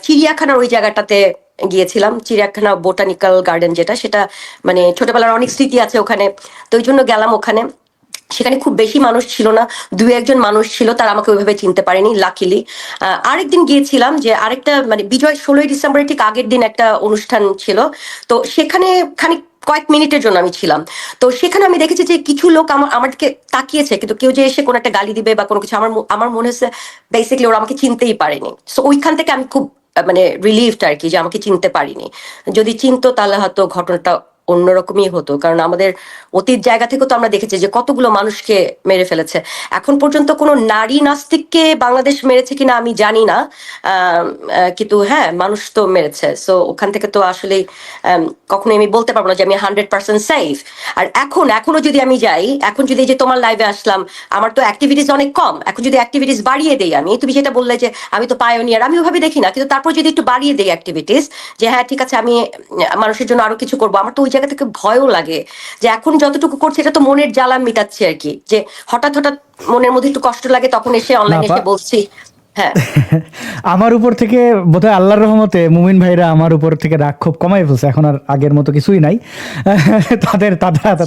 চিড়িয়াখানার ওই জায়গাটাতে গিয়েছিলাম, চিড়িয়াখানা বোটানিক্যাল গার্ডেন যেটা, সেটা মানে ছোটবেলার অনেক স্মৃতি আছে ওখানে, তো ওই জন্য গেলাম ওখানে। সেখানে খুব বেশি মানুষ ছিল না, 2-1 মানুষ ছিল, তারা আমাকে ওইভাবে চিনতে পারেনি লাকিলি। আরেকদিন গিয়েছিলাম যে আরেকটা মানে বিজয় 16ই ডিসেম্বরের ঠিক আগের দিন একটা অনুষ্ঠান ছিল, তো সেখানে খানিক কয়েক মিনিটের জন্য আমি ছিলাম। তো সেখানে আমি দেখেছি যে কিছু লোক আমার দিকে তাকিয়েছে, কিন্তু কেউ যে এসে কোনো একটা গালি দিবে বা কোনো কিছু, আমার মনে হচ্ছে বেসিক্যালি ওরা আমাকে চিনতেই পারেনি। সো ওইখান থেকে আমি খুব মানে রিলিভড আর কি যে আমাকে চিনতে পারিনি। যদি চিনতো তাহলে হয়তো ঘটনাটা অন্যরকমই হতো, কারণ আমাদের অতীত জায়গা থেকে তো আমরা দেখেছি যে কতগুলো মানুষকে মেরে ফেলেছে। এখন পর্যন্ত কোনো নারী নাস্তিককে বাংলাদেশ মেরেছে কিনা আমি জানি না, কিন্তু হ্যাঁ মানুষ তো মেরেছে। সো ওখান থেকে তো আসলে কখনোই আমি বলতে পারবো না যে আমি 100% সেফ। আর এখনো যদি আমি যাই, এখন যদি এই যে তোমার লাইভে আসলাম, আমার তো অ্যাক্টিভিটিস অনেক কম, এখন যদি অ্যাক্টিভিটিস বাড়িয়ে দেই আমি, তুমি যেটা বললে যে আমি তো পায়োনিয়ার, আমি ওভাবে দেখি না, কিন্তু তারপর যদি একটু বাড়িয়ে দেই অ্যাক্টিভিটিস, যে হ্যাঁ ঠিক আছে আমি মানুষের জন্য আরো কিছু করবো, আমার তো ওই জায়গা থেকে ভয়ও লাগে যে এখন যতটুকু করছে এটা তো মনের জ্বালা মিটাচ্ছে আর কি, যে হঠাৎ মনের মধ্যে একটু কষ্ট লাগে, তখন এসে অনলাইনে এসে বলছি। হ্যাঁ আমার উপর থেকে বোধহয় আল্লাহর রহমতে মুমিন ভাইরা আমার উপর থেকে রাগ খুব কমাই ফেলছে, এখন আর আগের মতো কিছুই নাই।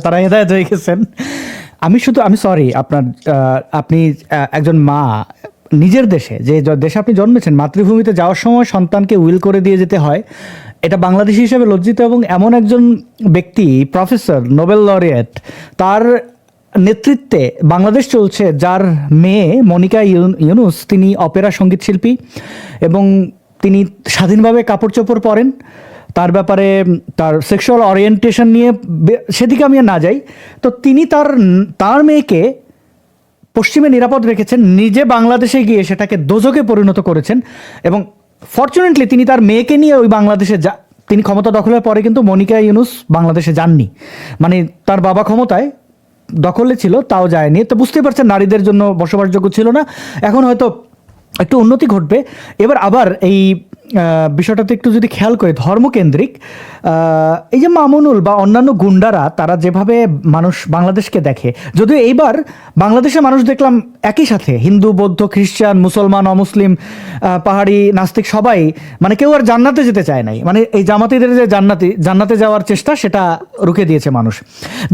তারা হেদায়েত হয়ে গেছেন। আমি সরি, আপনি একজন মা নিজের দেশে, যে দেশে আপনি জন্মেছেন, মাতৃভূমিতে যাওয়ার সময় সন্তানকে উইল করে দিয়ে যেতে হয়, এটা বাংলাদেশি হিসেবে লজ্জিত। এবং এমন একজন ব্যক্তি, প্রফেসর, নোবেল লরিয়েট, তার নেতৃত্বে বাংলাদেশ চলছে, যার মেয়ে মনিকা ইউনুস, তিনি অপেরা সঙ্গীত শিল্পী এবং তিনি স্বাধীনভাবে কাপড় চোপড় পরেন। তার ব্যাপারে, তার সেক্সুয়াল ওরিয়েন্টেশন নিয়ে সেদিকে আমি আর না যাই, তো তিনি তার মেয়েকে পশ্চিমে নিরাপদ রেখেছেন, নিজে বাংলাদেশে গিয়ে সেটাকে দোজকে পরিণত করেছেন। এবং ফরচুনেটলি তিনি তার মেয়েকে নিয়ে ওই বাংলাদেশে তিনি ক্ষমতা দখলের পরে কিন্তু মনিকা ইউনুস বাংলাদেশে যাননি, মানে তার বাবা ক্ষমতায় দখলে ছিল তাও যায়নি। তো বুঝতেই পারছেন নারীদের জন্য বসবাসযোগ্য ছিল না। এখন হয়তো একটু উন্নতি ঘটবে। এবার আবার এই বিষয়টাতে একটু যদি খেয়াল করি, ধর্মকেন্দ্রিক এই যে মামুনুল বা অন্যান্য গুন্ডারা, তারা যেভাবে বাংলাদেশকে দেখে, যদিও এইবার বাংলাদেশে মানুষ দেখলাম একই সাথে হিন্দু, বৌদ্ধ, খ্রিস্টান, মুসলমান, অমুসলিম, পাহাড়ি, নাস্তিক সবাই, মানে কেউ আর জান্নাতে যেতে চায় নাই। মানে এই জামাতিদের যে জান্নাতে যাওয়ার চেষ্টা, সেটা রুখে দিয়েছে মানুষ।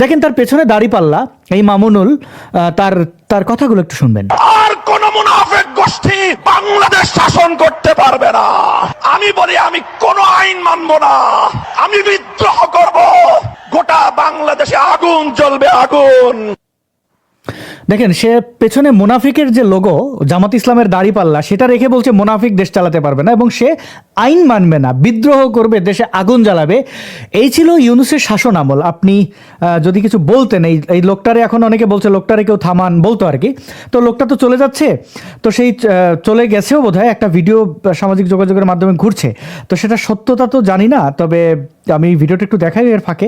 দেখেন তার পেছনে দাঁড়িপাল্লা এই মামুনুল, তার কথাগুলো একটু শুনবেন। আর কোন মুনাফিক গোষ্ঠী বাংলাদেশ শাসন করতে পারবে না। আমি বলি আমি কোন আইন মানব না, আমি বিদ্রোহ করব, গোটা বাংলাদেশে আগুন জ্বলবে, আগুন। দেখেন সে পেছনে মুনাফিকের যে লোগো, জামাত ইসলামের দাড়িপাল্লা, সেটা রেখে বলছে মুনাফিক দেশ চালাতে পারবে না এবং সে আইন মানবে না, বিদ্রোহ করবে, দেশে আগুন জ্বালাবে। এই ছিল ইউনূসের শাসন আমল। আপনি যদি কিছু বলতেন, এই লোকটারে, এখন অনেকে বলছে লোকটারে কেউ থামান বলতো আর কি, তো লোকটা তো চলে যাচ্ছে, তো সেই চলে গেছেও বোধহয়, একটা ভিডিও সামাজিক যোগাযোগের মাধ্যমে ঘুরছে, তো সেটা সত্যতা তো জানি না, তবে আমি ভিডিওটা একটু দেখাই এর ফাঁকে।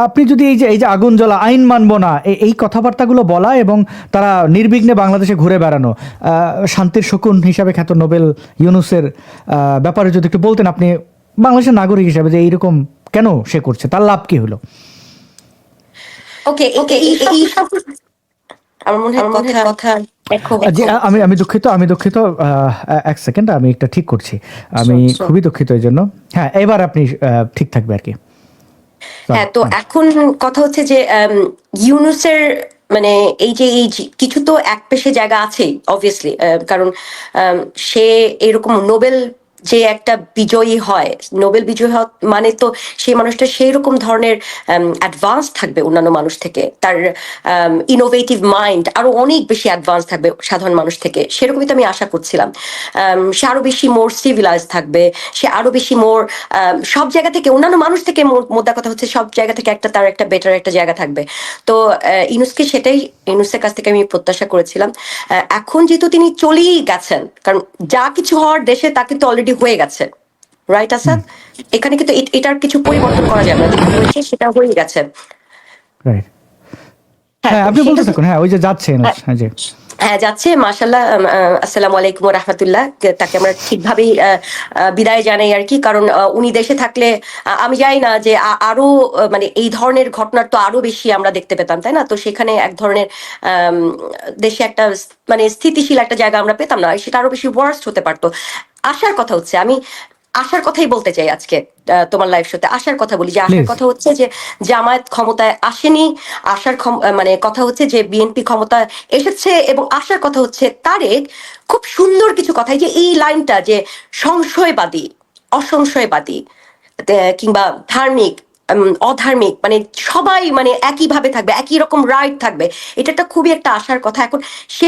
আপনি যদি এই যে আগুন জ্বলা, আইন মানব না, এই কথাবার্তাগুলো বলা এবং তারা নির্বিঘ্নে বাংলাদেশে ঘুরে বেড়ানো, শান্তির শকুন হিসাবে খ্যাত নোবেল ইউনূসের ব্যাপারে যদি একটু বলতেন আপনি বাংলাদেশের নাগরিক হিসাবে, যে এইরকম কেন সে করছে, তার লাভ কি হলো? ওকে ওকে আমার মনে হয় কথা আমি দুঃখিত, এক সেকেন্ড, আমি একটা ঠিক করছি, আমি খুবই দুঃখিত এই জন্য। হ্যাঁ, এবার আপনি ঠিক থাকবে আর কি। হ্যাঁ, তো এখন কথা হচ্ছে যে ইউনূসের মানে কিছু তো এক পেশে জায়গা আছেই অবভিয়াসলি, কারণ সে এরকম নোবেল যে একটা বিজয়ী হয়, নোবেল বিজয়ী হওয়া মানে তো সেই মানুষটা সেই রকম ধরনের অ্যাডভান্স থাকবে অন্যান্য মানুষ থেকে, তার ইনোভেটিভ মাইন্ড আরো অনেক বেশি অ্যাডভান্স থাকবে সাধারণ মানুষ থেকে, সেরকমই তো আমি আশা করছিলাম। সে আরো বেশি মোর সিভিলাইজ থাকবে, সে আরো বেশি মোর সব জায়গা থেকে, অন্যান্য মানুষ থেকে, মোদ্দা কথা হচ্ছে সব জায়গা থেকে তার একটা বেটার একটা জায়গা থাকবে। তো ইউনূসের কাছ থেকে আমি প্রত্যাশা করেছিলাম। এখন যেহেতু তিনি চলেই গেছেন, কারণ যা কিছু হওয়ার দেশে তা কিন্তু অলরেডি হয়ে গেছে, রাইট আসাদ? এখানে কিন্তু এটার কিছু পরিবর্তন করা যাবে না, যেটা হয়েছে সেটা হয়ে গেছে। হ্যাঁ, আপনি বলতে থাকুন। হ্যাঁ, ওই যে যাচ্ছেন। হ্যাঁ, যাচ্ছে, মাশাআল্লাহ। আসসালামু আলাইকুম ওয়া রাহমাতুল্লাহ। তাকে আমরা ঠিকভাবেই বিদায় জানাই আর কি, কারণ উনি দেশে থাকলে আমি জানি না যে আরো মানে এই ধরনের ঘটনার তো আরো বেশি আমরা দেখতে পেতাম, তাই না? তো সেখানে এক ধরনের দেশে একটা মানে স্থিতিশীল একটা জায়গা আমরা পেতাম না, সেটা আরো বেশি ওয়ার্স্ট হতে পারতো। আশার কথা হচ্ছে, আমি আশার কথাই বলতে চাই আজকে তোমার লাইভ শোতে, আশার কথা বলি, যে আশার কথা হচ্ছে যে জামায়াত ক্ষমতায় আসেনি, মানে কথা হচ্ছে যে বিএনপি ক্ষমতায় এসেছে, এবং আশার কথা হচ্ছে তারেক খুব সুন্দর কিছু কথা, যে এই লাইনটা যে সংশয়বাদী, অসংশয়বাদী কিংবা ধার্মিক, অধার্মিক, মানে সবাই মানে একইভাবে থাকবে, একই রকম রাইট থাকবে, এটা একটা খুবই একটা আশার কথা। এখন সে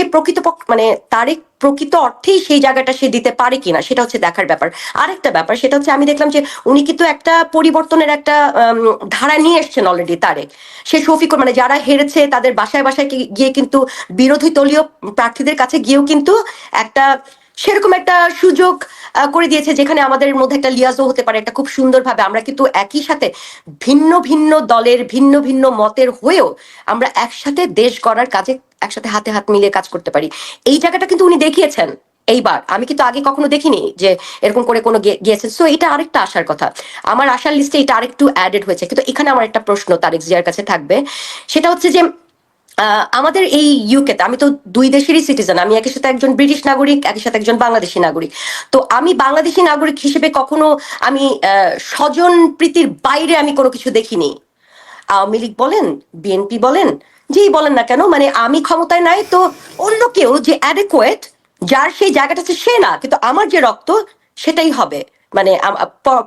মানে তারেক প্রকৃত অর্থেই সেই জায়গাটা সে দিতে পারে কিনা, সেটা হচ্ছে দেখার ব্যাপার। আরেকটা ব্যাপার, সেটা হচ্ছে আমি দেখলাম যে উনি কিন্তু একটা পরিবর্তনের একটা ধারা নিয়ে এসছেন অলরেডি তারেক। সে শফিকুর মানে যারা হেরেছে তাদের বাসায় বাসায় গিয়ে কিন্তু বিরোধী দলীয় প্রার্থীদের কাছে গিয়েও কিন্তু একটা সেরকম একটা সুযোগ করে দিয়েছে, যেখানে আমাদের মধ্যে একটা লিয়াজও হতে পারে, একটা খুব সুন্দরভাবে আমরা কিন্তু একই সাথে ভিন্ন ভিন্ন দলের ভিন্ন ভিন্ন মতের হয়েও আমরা একসাথে দেশ গড়ার কাজে একসাথে হাতে হাত মিলিয়ে কাজ করতে পারি। এই জায়গাটা কিন্তু উনি দেখিয়েছেন এইবার, আমি কিন্তু আগে কখনো দেখিনি যে এরকম করে কোনো গিয়েছে। সো এটা আরেকটা আশার কথা, আমার আশার লিস্টে এটা আরেকটু অ্যাডেড হয়েছে। কিন্তু এখানে আমার একটা প্রশ্ন তারেক জিয়ার কাছে থাকবে, সেটা হচ্ছে যে আমাদের এই ইউকেতে আমি তো দুই দেশেরই সিটিজেন, আমি একই সাথে একজন ব্রিটিশ নাগরিক, একই সাথে একজন বাংলাদেশি নাগরিক। তো আমি বাংলাদেশি নাগরিক হিসেবে কখনো আমি স্বজন প্রীতির বাইরে আমি কোনো কিছু দেখিনি। আওয়ামী লীগ বলেন, বিএনপি বলেন, যেই বলেন না কেন, মানে আমি ক্ষমতায় নাই তো অন্য কেউ যে অ্যাডেকুয়েট, যার সেই জায়গাটা আছে সে না, কিন্তু আমার যে রক্ত সেটাই হবে মানে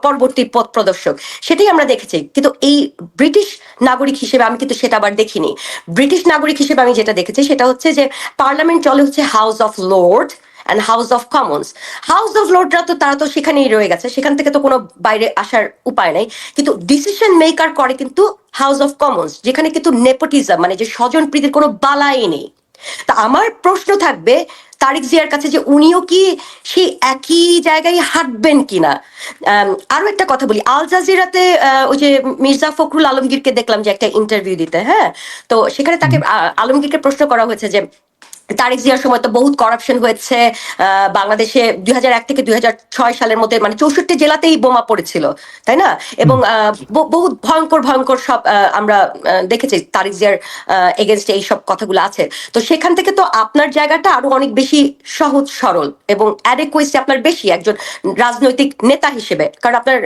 পরবর্তী পথ প্রদর্শক, সেটাই আমরা দেখেছি। কিন্তু এই ব্রিটিশ নাগরিক হিসেবে আমি কিন্তু সেটা আবার দেখিনি। ব্রিটিশ নাগরিক হিসেবে আমি যেটা দেখেছি সেটা হচ্ছে যে পার্লামেন্ট চলে হচ্ছে house of lord and house of commons. House of লর্ডরা তো তারা তো সেখানেই রয়ে গেছে, সেখান থেকে তো কোনো বাইরে আসার উপায় নাই, কিন্তু ডিসিশন মেকার করে কিন্তু হাউস অফ কমন্স, যেখানে কিন্তু নেপোটিজম মানে যে স্বজন প্রীতির কোনো বালাই নেই। তা আমার প্রশ্ন থাকবে তারেক জিয়ার কাছে যে উনিও কি সেই একই জায়গায় হাঁটবেন কিনা। আরো একটা কথা বলি, আল জাজিরাতে ওই যে মির্জা ফখরুল আলমগীরকে দেখলাম যে একটা ইন্টারভিউ দিতে, হ্যাঁ, তো সেখানে তাকে আলমগীরকে প্রশ্ন করা হয়েছে যে তারেক জিয়ার সময় তো বহুত করাপশন হয়েছে বাংলাদেশে, 2001 থেকে 2006 সালের মধ্যে মানে 64 জেলাতেই বোমা পড়েছিল, তাই না? এবং বহুত ভয়ঙ্কর ভয়ঙ্কর সব আমরা দেখেছি তারেক জিয়ার এগেনস্টে এই সব কথাগুলো আছে। তো সেখান থেকে তো আপনার জায়গাটা আরো অনেক বেশি সহজ সরল এবং অ্যাডেকুয়েসি আপনার বেশি একজন রাজনৈতিক নেতা হিসেবে, কারণ আপনার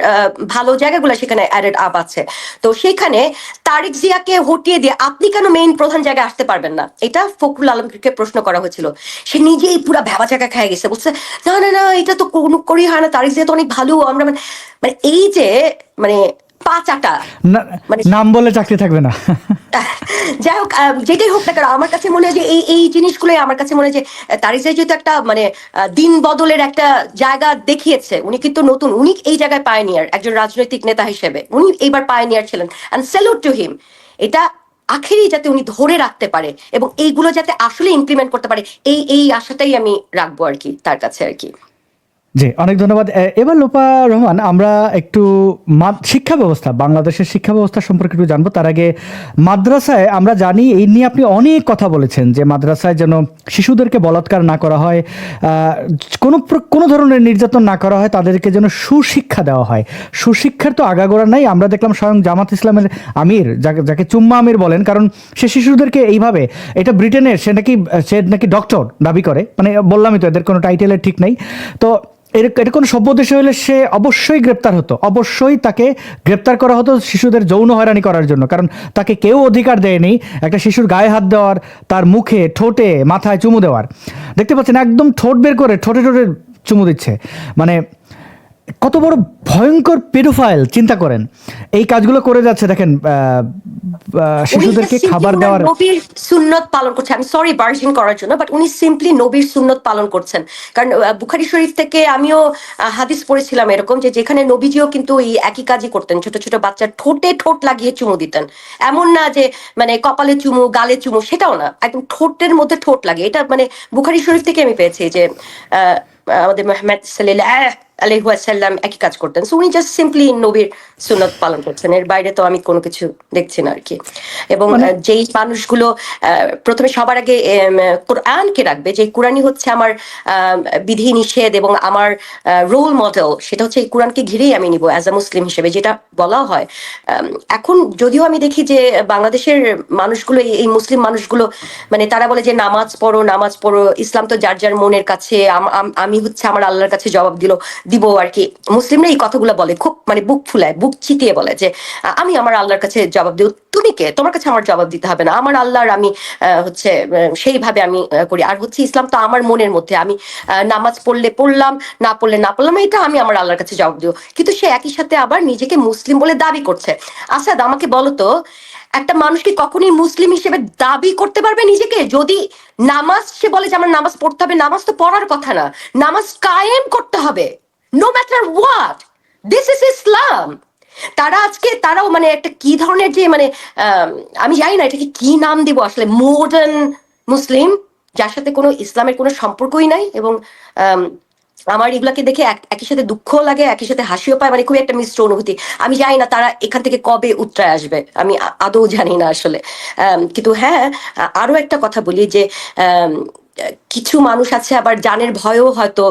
ভালো জায়গাগুলো সেখানে অ্যাডেড আপ আছে। তো সেখানে তারেক জিয়াকে হটিয়ে দিয়ে আপনি কেন মেইন প্রধান জায়গায় আসতে পারবেন না, এটা ফখরুল আলমগীরকে প্রশ্ন করা হয়েছিল। সে নিজেই পুরা ভেবা জায়গা খেয়ে গেছে, বলছে না না না এটা তো কোনো করেই হয় না, তারেক জিয়া তো অনেক ভালো, আমরা মানে এই যে মানে পাঁচাটা মানে নাম বলে চাকরি থাকবে না। যাই হোক, যেটাই হোক না কেন আমার কাছে মনে হয় যে এই জিনিসগুলোই আমার কাছে মনে হয় যে তারেক জিয়া যেহেতু একটা মানে দিন বদলের একটা জায়গা দেখিয়েছে, উনি কিন্তু নতুন, উনি এই জায়গায় পায়োনিয়ার, একজন রাজনৈতিক নেতা হিসেবে উনি এইবার পায়োনিয়ার ছিলেন, এন্ড স্যালুট টু হিম। এটা আখেরি যাতে উনি ধরে রাখতে পারে এবং এইগুলো যাতে আসলে ইমপ্লিমেন্ট করতে পারে, এই আশাটাই আমি রাখবো আর কি তার কাছে আর কি। জি, অনেক ধন্যবাদ। এবার লোপা রহমান, আমরা একটু শিক্ষা ব্যবস্থা, বাংলাদেশের শিক্ষা ব্যবস্থা সম্পর্কে একটু জানবো। তার আগে মাদ্রাসায় আমরা জানি, এই নিয়ে আপনি অনেক কথা বলেছেন যে মাদ্রাসায় যেন শিশুদেরকে বলাৎকার না করা হয়, কোনো ধরনের নির্যাতন না করা হয়, তাদেরকে যেন সুশিক্ষা দেওয়া হয়। সুশিক্ষার তো আগাগোড়া নাই। আমরা দেখলাম স্বয়ং জামাত ইসলামের আমির, যাকে চুম্মা আমির বলেন, কারণ সে শিশুদেরকে এইভাবে, এটা ব্রিটেনের, সে নাকি ডক্টর দাবি করে, মানে বললামই তো এদের কোনো টাইটেলের ঠিক নেই। তো এটা কোনো সভ্য দেশে হলে সে অবশ্যই গ্রেপ্তার হতো, অবশ্যই তাকে গ্রেপ্তার করা হতো শিশুদের যৌন হয়রানি করার জন্য, কারণ তাকে কেউ অধিকার দেয়নি একটা শিশুর গায়ে হাত দেওয়ার, তার মুখে, ঠোঁটে, মাথায় চুমু দেওয়ার। দেখতে পাচ্ছেন একদম ঠোঁট বের করে ঠোঁটে চুমু দিচ্ছে। মানে কত বড় ভয়ঙ্কর পেডোফাইল, চিন্তা করেন। এই কাজগুলো করে যাচ্ছে, দেখেন শিশুদেরকে খাবার দেওয়ার। নবীর সুন্নত পালন করছে, আমি সরি বার্জিং করার জন্য, বাট উনি সিম্পলি নবীর সুন্নত পালন করছেন। কারণ বুখারী শরীফ থেকে আমিও হাদিস পড়েছিলাম এরকম, যে যেখানে নবীজিও কিন্তু এই একই কাজই করতেন, ছোট ছোট বাচ্চার ঠোঁটে ঠোঁট লাগিয়ে চুমু দিতেন। এমন না যে মানে কপালে চুমু, গালে চুমু, সেটাও না, একদম ঠোঁটের মধ্যে ঠোঁট লাগে। এটা মানে বুখারী শরীফ থেকে আমি পেয়েছি যে আমাদের মুহাম্মদ সাল্লাল্লাহু আলাইহি ওয়াসাল্লাম একই কাজ করতেন। সো উনি জাস্ট সিম্পলি নবীর সুন্নত পালন করছেন, এর বাইরে তো আমি কোনো কিছু দেখছি না আর কি। এবং যেই মানুষগুলো প্রথমে সবার আগে কোরআনকে রাখবে, যে কোরআনই হচ্ছে আমার বিধি নিষেধ এবং আমার রোল মডেল, সেটা হচ্ছে এই কোরআনকে ঘিরেই আমি নিব অ্যাজ আ মুসলিম হিসেবে, যেটা বলা হয়। এখন যদিও আমি দেখি যে বাংলাদেশের মানুষগুলো, এই মুসলিম মানুষগুলো, মানে তারা বলে যে নামাজ পড়ো, নামাজ পড়ো, ইসলাম তো যার যার মনের কাছে, আমি হচ্ছে আমার আল্লাহর কাছে জবাব দিব আর কি। মুসলিমরা এই কথাগুলো বলে খুব, মানে বুক ফুলায়, বুক চিতিয়ে বলে যে আমি আমার আল্লাহর কাছে জবাব দিব। তুমি কে? তোমার কাছে আমার জবাব দিতে হবে না, আমার আল্লাহর আমি হচ্ছে সেইভাবে আমি করি। আর হচ্ছে ইসলাম তো আমার মনের মধ্যে, আমি নামাজ পড়লে পড়লাম, না পড়লে না পড়লাম, এটা আমি আমার আল্লাহর কাছে জবাব দিব। কিন্তু সে একই সাথে আবার নিজেকে মুসলিম বলে দাবি করছে। আসাদ, আমাকে বলো তো, একটা মানুষ কি কখনই মুসলিম হিসেবে দাবি করতে পারবে নিজেকে, যদি নামাজ, সে বলে যে আমার নামাজ পড়তে হবে? নামাজ তো পড়ার কথা না, নামাজ কায়েম করতে হবে, no matter what. This is ইসলাম। তারা আজকে, তারাও মানে একটা কি ধরনের যে মানে আমি জানি না এটাকে কি নাম দিব আসলে, মডার্ন মুসলিম, যার সাথে কোনো ইসলামের কোনো সম্পর্কই নাই। এবং আমার এগুলাকে দেখে একই সাথে দুঃখও লাগে, একই সাথে হাসিও পায়, মানে খুবই একটা মিশ্র অনুভূতি। আমি জানি না তারা এখান থেকে কবে উতরায় আসবে, আমি আদৌ জানি না আসলে। কিন্তু হ্যাঁ, আরো একটা কথা বলি যে কিছু মানুষ আছে আবার জানের ভয়েও হয়তো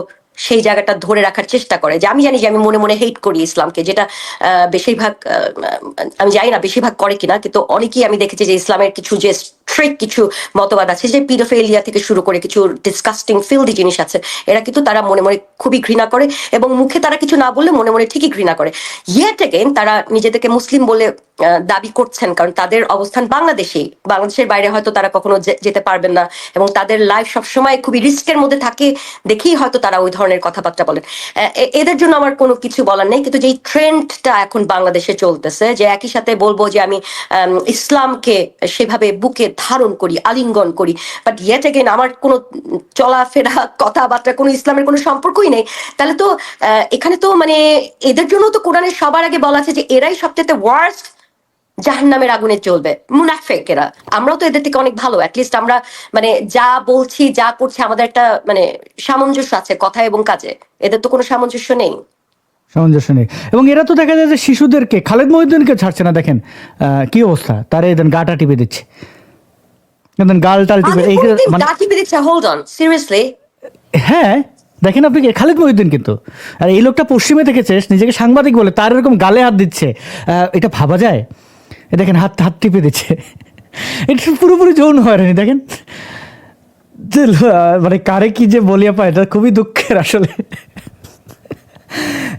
সেই জায়গাটা ধরে রাখার চেষ্টা করে, যে আমি জানি যে আমি মনে মনে হেট করি ইসলামকে, যেটা বেশিরভাগ, আমি জানি না বেশিরভাগ করে কিনা, কিন্তু অনেকেই আমি দেখেছি যে ইসলামের কিছু যে স্ট্রিক্ট কিছু মতবাদ আছে, যে পিডোফিলিয়া থেকে শুরু করে কিছু ডিসকাস্টিং ফিল্ডি জিনিস আছে, এরা কিন্তু তারা মনে মনে খুবই ঘৃণা করে, এবং মুখে তারা কিছু না বললে মনে মনে ঠিকই ঘৃণা করে। ইয়েট এগেইন তারা নিজেদেরকে মুসলিম বলে দাবি করছেন, কারণ তাদের অবস্থান বাংলাদেশেই, বাংলাদেশের বাইরে হয়তো তারা কখনো যেতে পারবেন না, এবং তাদের লাইফ সবসময় খুবই রিস্কের মধ্যে থাকে দেখেই হয়তো তারা ওই ধরনের কথাবার্তা বলেন। এদের জন্য আমার কোনো কিছু বলার নেই, কিন্তু যেই ট্রেন্ডটা এখন বাংলাদেশে চলতেছে, যে একই সাথে বলবো যে আমি ইসলামকে সেভাবে বুকে ধারণ করি, আলিঙ্গন করি, বাট ইয়েট এগেইন আমার কোনো চলাফেরা, কথাবার্তা কোনো ইসলামের কোনো সম্পর্কই নেই, তাহলে তো এখানে তো মানে এদের জন্য তো কোরআনের সবার আগে বলা আছে যে এরাই সবচেয়ে ওয়ার্স্ট, জাহান্নামের আগুনে চলবে, মুনাফিকেরা। আমরাও তো এদের থেকে অনেক ভালো, অ্যাটলিস্ট আমরা মানে যা বলছি, যা করছি, আমাদের একটা মানে সামঞ্জস্য আছে কথা এবং কাজে। এদের তো কোনো সামঞ্জস্য নেই, সামঞ্জস্য নেই। এবং এরা তো দেখা যায় যে শিশুদেরকে, খালেদ মহিউদ্দিনকে ছাড়ছে না, দেখেন কি অবস্থা, তারা এদের গাটা টিপে দিচ্ছে, গাল টাল টিপে, এই গা টিপে দিচ্ছে। Hold on, seriously? হ্যাঁ, দেখেন আপনি, খালেদ মহিউদ্দিন কিন্তু, আর এই লোকটা পশ্চিমে থেকেছে, নিজেকে সাংবাদিক বলে, তার এরকম গালে হাত দিচ্ছে, এটা ভাবা যায়? দেখেন হাত হাত টিপে দিচ্ছে, এটা পুরোপুরি যৌন হয়রানি। দেখেন মানে কারে কি যে বলিয়া পায়, এটা খুবই দুঃখের আসলে।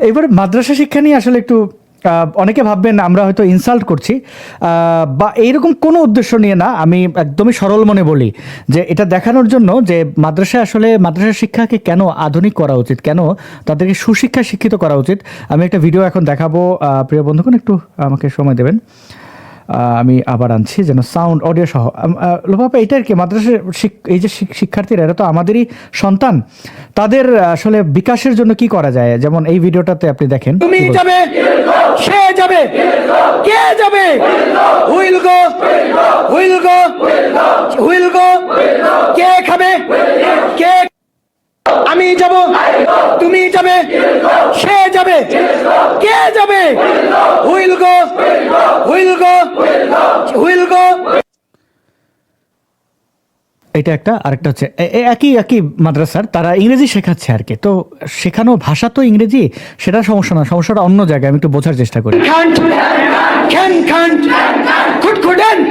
এবার মাদ্রাসা শিক্ষা নিয়ে আসলে একটু অনেকে ভাববেন আমরা হয়তো ইনসাল্ট করছি, বা এইরকম কোনো উদ্দেশ্য নিয়ে না। আমি একদমই সরল মনে বলি যে এটা দেখানোর জন্য যে মাদ্রাসা শিক্ষাকে কেন আধুনিক করা উচিত, কেন তাদেরকে সুশিক্ষা শিক্ষিত করা উচিত। আমি একটা ভিডিও এখন দেখাবো, প্রিয় বন্ধুগণ একটু আমাকে সময় দেবেন, আমি আবার আনছি যেন সাউন্ড অডিও সহ। লোপাপা, এটা আর কি, মাদ্রাসার এই যে শিক্ষার্থীরা, এরা তো আমাদেরই সন্তান, তাদের আসলে বিকাশের জন্য কি করা যায়, যেমন এই ভিডিওটাতে আপনি দেখেন। তুমি যাবে, সে যাবে, কে যাবে? হুইল গো, হুইল গো, হুইল গো, কে খাবে, কে? আমি যাব, তুমি যাবে, কে যাবে will go will go will go. এটা একটা, আরেকটা হচ্ছে একই একই মাদ্রাসার, তারা ইংরেজি শেখাচ্ছে আর কি, তো শেখানো ভাষা তো ইংরেজি, সেটা সমস্যা না, সমস্যাটা অন্য জায়গায়, আমি একটু বোঝার চেষ্টা করি। Can't, can't, couldn't,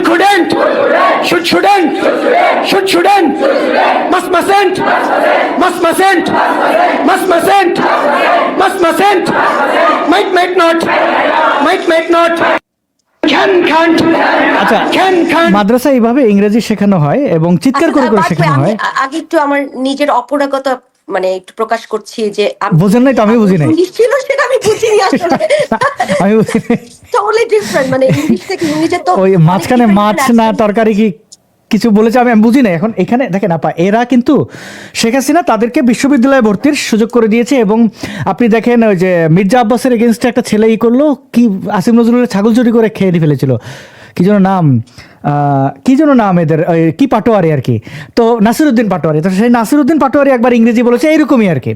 couldn't, shouldn't, shouldn't, mustn't, mustn't, might not, can't, আচ্ছা, can't. মাদ্রাসা এইভাবে ইংরেজি শেখানো হয় এবং চিৎকার করে করে আচ্ছা, শেখানো আমি হয়। আগে একটু আমার নিজের অপরাগতা মানে একটু প্রকাশ করছি যে বোঝেন নাই তো, আমি বুঝি নাই। ইংলিশ ছিল সেটা আমি বুঝিনি আসলে। আমি বুঝি নাই। Totally different, মানে ইংলিশ থেকে ইংলিশে তো ওই অনেক মাঝখানে different মাছ different না accent। তরকারি কি কিছু বলেছে, আমি বুঝি না। এখন এখানে দেখেন আপা, এরা কিন্তু শেখ হাসিনা তাদেরকে বিশ্ববিদ্যালয়ে ভর্তির সুযোগ করে দিয়েছে, এবং আপনি দেখেন ওই যে মির্জা আব্বাসের এগেনস্টে একটা ছেলে করলো কি, আসিম নজরুলের ছাগল চুরি করে খেয়ে ফেলেছিল, কি যেন নাম এদের, কি পাটোয়ারি আর কি, তো নাসিরউদ্দিন পাটোয়ারি, তো সেই নাসিরউদ্দিন পাটোয়ারি একবার ইংরেজি বলেছে এরকমই আর কি।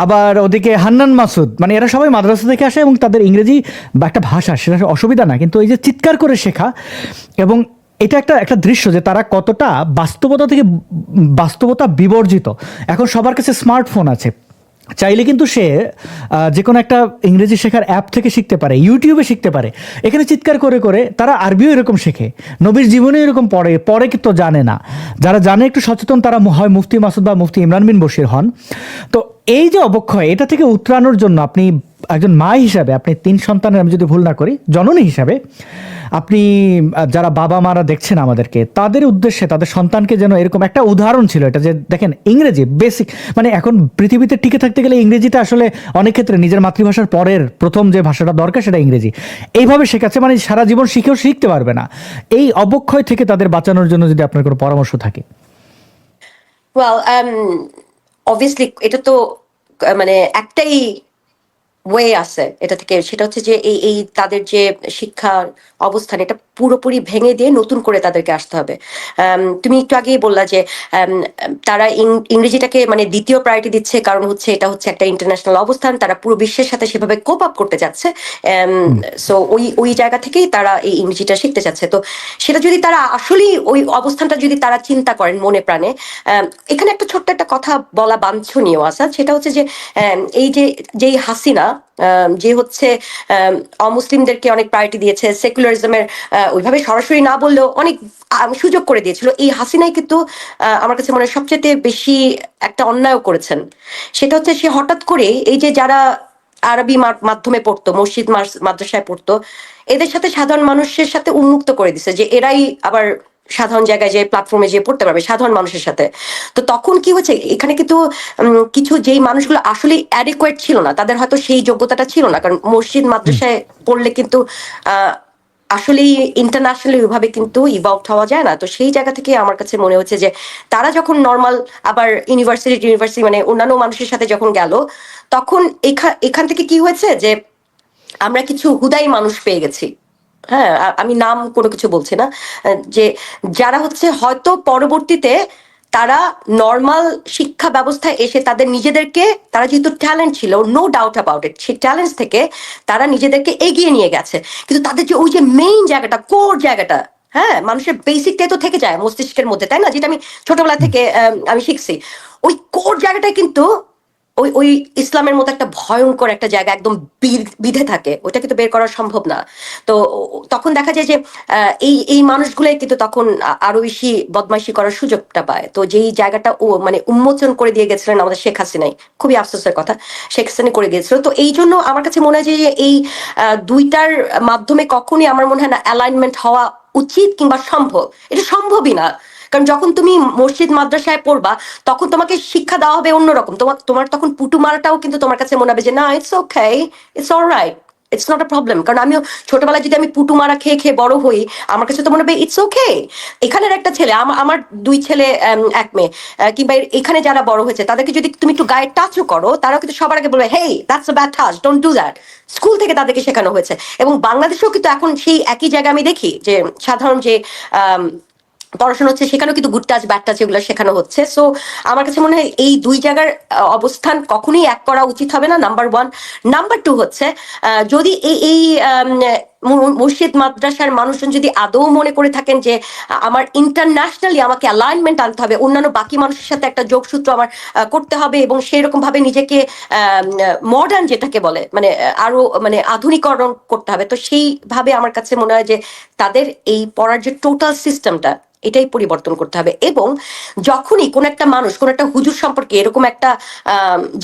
আবার ওদিকে হান্নান মাসুদ, মানে এরা সবাই মাদ্রাসা থেকে আসে এবং তাদের ইংরেজি বা একটা ভাষা, সেটা অসুবিধা না, কিন্তু এই যে চিৎকার করে শেখা, এবং এটা একটা দৃশ্য যে তারা কতটা বাস্তবতা বিবর্জিত। এখন সবার কাছে স্মার্টফোন আছে, চাইলে কিন্তু সে যে কোনো একটা ইংরেজি শেখার অ্যাপ থেকে শিখতে পারে, ইউটিউবে শিখতে পারে। এখানে চিৎকার করে করে তারা আরবিও এরকম শেখে, নবীর জীবনে এরকম পড়ে কিন্তু জানে না। যারা জানে একটু সচেতন, তারা হয় মুফতি মাসুদ বা মুফতি ইমরান বিন বশির হন। তো এই যে অবক্ষয়, এটা থেকে উতরানোর জন্য আপনি একজন মা হিসাবে, আপনি 3 সন্তানের, আমি যদি ভুল না করি, জননী হিসাবে, আপনি যারা বাবা মারা দেখছেন আমাদেরকে, তাদের উদ্দেশ্যে তাদের সন্তানকে যেন এরকম একটা উদাহরণ ছিল এটা, যে দেখেন ইংরেজি বেসিক, মানে এখন পৃথিবীতে টিকে থাকতে গেলে ইংরেজিটা আসলে অনেক ক্ষেত্রে নিজের মাতৃভাষার পরের প্রথম যে ভাষাটা দরকার সেটা ইংরেজি। এইভাবে শেখাচ্ছে, মানে সারা জীবন শিখেও শিখতে পারবে না। এই অবক্ষয় থেকে তাদের বাঁচানোর জন্য যদি আপনার কোনো পরামর্শ থাকে। ওয়েল অবভিয়াসলি এটা তো মানে একটাই ওয়ে আছে এটা থেকে, সেটা হচ্ছে যে এই তাদের যে শিক্ষার অবস্থান, এটা পুরোপুরি ভেঙে দিয়ে নতুন করে তাদেরকে আসতে হবে। তুমি একটু আগেই বললা যে তারা ইংরেজিটাকে মানে দ্বিতীয় প্রায়োরিটি দিচ্ছে, কারণ হচ্ছে এটা হচ্ছে একটা ইন্টারন্যাশনাল অবস্থান, তারা পুরো বিশ্বের সাথে সেভাবে কোপ আপ করতে যাচ্ছে। সো ওই জায়গা থেকেই তারা এই ইংরেজিটা শিখতে চাচ্ছে। তো সেটা যদি তারা আসলেই ওই অবস্থানটা যদি তারা চিন্তা করেন মনে প্রাণে, এখানে একটা ছোট্ট একটা কথা বলা বাঞ্ছনীয় আছে, সেটা হচ্ছে যে এই যেই হাসিনা যে হচ্ছে অমুসলিমদেরকে অনেক প্রায়োরিটি দিয়েছে, সেকুলারিজমের ওইভাবে সরাসরি না বললেও অনেক সুযোগ করে দিয়েছিল, এই হাসিনাই কিন্তু আমার কাছে মনে হয় সবচেয়ে বেশি একটা অন্যায় করেছেন। সেটা হচ্ছে সে হঠাৎ করে এই যে যারা আরবি মাধ্যমে পড়তো, মসজিদ মাদ্রাসায় পড়তো, এদের সাথে সাধারণ মানুষের সাথে উন্মুক্ত করে দিছে যে এরাই আবার সাধারণ জায়গায় যে প্ল্যাটফর্মে যে পড়তে পারবে সাধারণ মানুষের সাথে। তো তখন কি হচ্ছে, এখানে কিন্তু কিছু যেই মানুষগুলো আসলে অ্যাডিকুয়েট ছিল না, তাদের হয়তো সেই যোগ্যতাটা ছিল না, কারণ মসজিদ মাদ্রাসায় পড়লে কিন্তু আসলেই ইন্টারন্যাশনালি ওইভাবে কিন্তু ইভলভ হওয়া যায় না। তো সেই জায়গা থেকে আমার কাছে মনে হচ্ছে যে তারা যখন নর্মাল আবার ইউনিভার্সিটি মানে অন্যান্য মানুষের সাথে যখন গেল, তখন এখান থেকে কি হয়েছে যে আমরা কিছু হুদাই মানুষ পেয়ে গেছি। হ্যাঁ, আমি নাম কোনো কিছু বলছি না, যে যারা হচ্ছে হয়তো পরবর্তীতে তারা নর্মাল শিক্ষা ব্যবস্থায় এসে তাদের নিজেদেরকে, তারা যেহেতু ট্যালেন্ট ছিল, নো ডাউট অ্যাবাউট ইট, সেই ট্যালেন্ট থেকে তারা নিজেদেরকে এগিয়ে নিয়ে গেছে, কিন্তু তাদের যে ওই যে মেইন জায়গাটা, কোর জায়গাটা, হ্যাঁ, মানুষের বেসিকটাই তো থেকে যায় মস্তিষ্কের মধ্যে, তাই না, যেটা আমি ছোটবেলা থেকে আমি শিখছি, ওই কোর জায়গাটাই কিন্তু ওই ইসলামের মতো একটা ভয়ঙ্কর একটা জায়গা একদম বিধে থাকে, ওইটা কিন্তু বের করা সম্ভব না। তো তখন দেখা যায় যে এই মানুষগুলোই কিন্তু তখন আরো বেশি বদমাইশি করার সুযোগটা পায়। তো যেই জায়গাটা ও মানে উন্মোচন করে দিয়ে গেছিলেন আমাদের শেখ হাসিনাই, খুবই আফসোসের কথা, শেখ হাসিনা করে দিয়েছিল। তো এই জন্য আমার কাছে মনে হয় যে এই দুইটার মাধ্যমে কখনই আমার মনে হয় না অ্যালাইনমেন্ট হওয়া উচিত কিংবা সম্ভব, এটা সম্ভবই না। কারণ যখন তুমি মসজিদ মাদ্রাসায় পড়বা, তখন তোমাকে শিক্ষা দেওয়া হবে অন্যরকম, তোমার তখন পুটু মারাটাও কিন্তু তোমার কাছে মনে হবে যে না, it's okay, it's alright, it's not a problem. কারণ আমিও ছোটবেলায় যদি আমি পুটু মারা খেয়ে খেয়ে বড় হই, আমার কাছে তো মনে হবে ইটস ওকে। এখানের একটা ছেলে, আমার 2 ছেলে 1 মেয়ে, কিংবা এখানে যারা বড় হয়েছে তাদেরকে যদি তুমি একটু গায়ে টাচও করো, তারাও কিন্তু সবার আগে বলবে হেই that's a bad touch, don't do that. School থেকে তাদেরকে শেখানো হয়েছে। এবং বাংলাদেশেও কিন্তু এখন সেই একই জায়গায় আমি দেখি যে সাধারণ যে পড়াশোনা হচ্ছে, সেখানেও কিন্তু গুড টাচ ব্যাড টাচ এগুলো শেখানো হচ্ছে। সো আমার কাছে মনে হয় এই দুই জায়গার অবস্থান কখনোই এক করা উচিত হবে না, নাম্বার ওয়ান। নাম্বার টু হচ্ছে যদি এই মসজিদ মাদ্রাসার মানুষজন যদি আদৌ মনে করে থাকেন যে আমার ইন্টারন্যাশনালি আমাকে অ্যালাইনমেন্ট আনতে হবে, অন্যান্য বাকি মানুষের সাথে একটা যোগসূত্র আমার করতে হবে, এবং সেই রকম ভাবে নিজেকে মডার্ন যেটাকে বলে মানে আরো মানে আধুনিকরণ করতে হবে, তো সেইভাবে আমার কাছে মনে হয় যে তাদের এই পড়ার যে টোটাল সিস্টেমটা এটাই পরিবর্তন করতে হবে। এবং যখনই কোন একটা মানুষ কোন একটা হুজুর সম্পর্কে এরকম একটা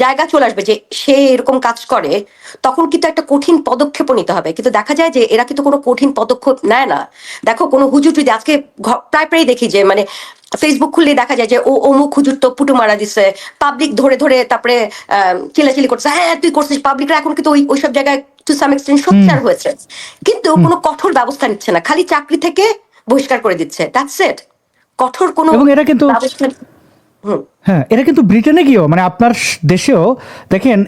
জায়গা চলে আসবে যে সে এরকম কাজ করে, তখন কিন্তু একটা কঠিন পদক্ষেপ নিতে হবে। কিন্তু দেখা যায় যে এরা কিন্তু কোনো কঠিন পদক্ষেপ নেয় না। দেখো কোনো হুজুর যদি আজকে প্রায় প্রায় দেখি যে মানে ফেসবুক খুললে দেখা যায় যে ও অমুক হুজুর তো পুটু মারা দিছে, পাবলিক ধরে ধরে তারপরে চিলাচিলি করছে, হ্যাঁ তুই করছিস, পাবলিকরা এখন কিন্তু ওইসব জায়গায় টু সাম এক্সটেন্ট সোচ্চার হয়েছে, কিন্তু কোনো কঠোর ব্যবস্থা নিচ্ছে না, খালি চাকরি থেকে বহিষ্কার করে দিচ্ছে, দ্যাটস ইট। কঠোর কোনো এবং এরা কিন্তু ব্যবস্থা। হ্যাঁ, এরা কিন্তু ব্রিটেনে গিয়েও মানে আপনার দেশেও দেখেন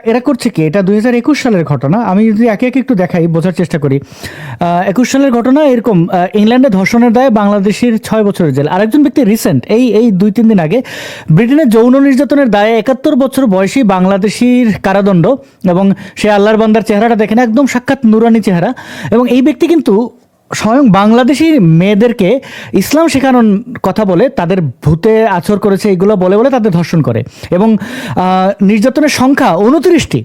এরা করছে কি, এটা 2021 সালের ঘটনা। আমি যদি একে একে একটু দেখাই, বোঝার চেষ্টা করি। 21 সালের ঘটনা এরকম, ইংল্যান্ডে ধর্ষণের দায়ে বাংলাদেশের 6 বছরের জেল। আরেকজন ব্যক্তি রিসেন্ট এই 2-3 দিন আগে ব্রিটেনে যৌন নির্যাতনের দায়ে 71 বছর বয়সী বাংলাদেশির কারাদণ্ড, এবং সে আল্লাহর বান্দার চেহারাটা দেখেন, একদম সাক্ষাৎ নুরানি চেহারা। এবং এই ব্যক্তি কিন্তু স্বয়ং বাংলাদেশি মেয়েদেরকে ইসলাম শেখানোর কথা বলে তাদের ভূতে আচর করেছে, এগুলো বলে বলে তাদের ধর্ষণ করে। এবং নির্যাতনের সংখ্যা 29টি,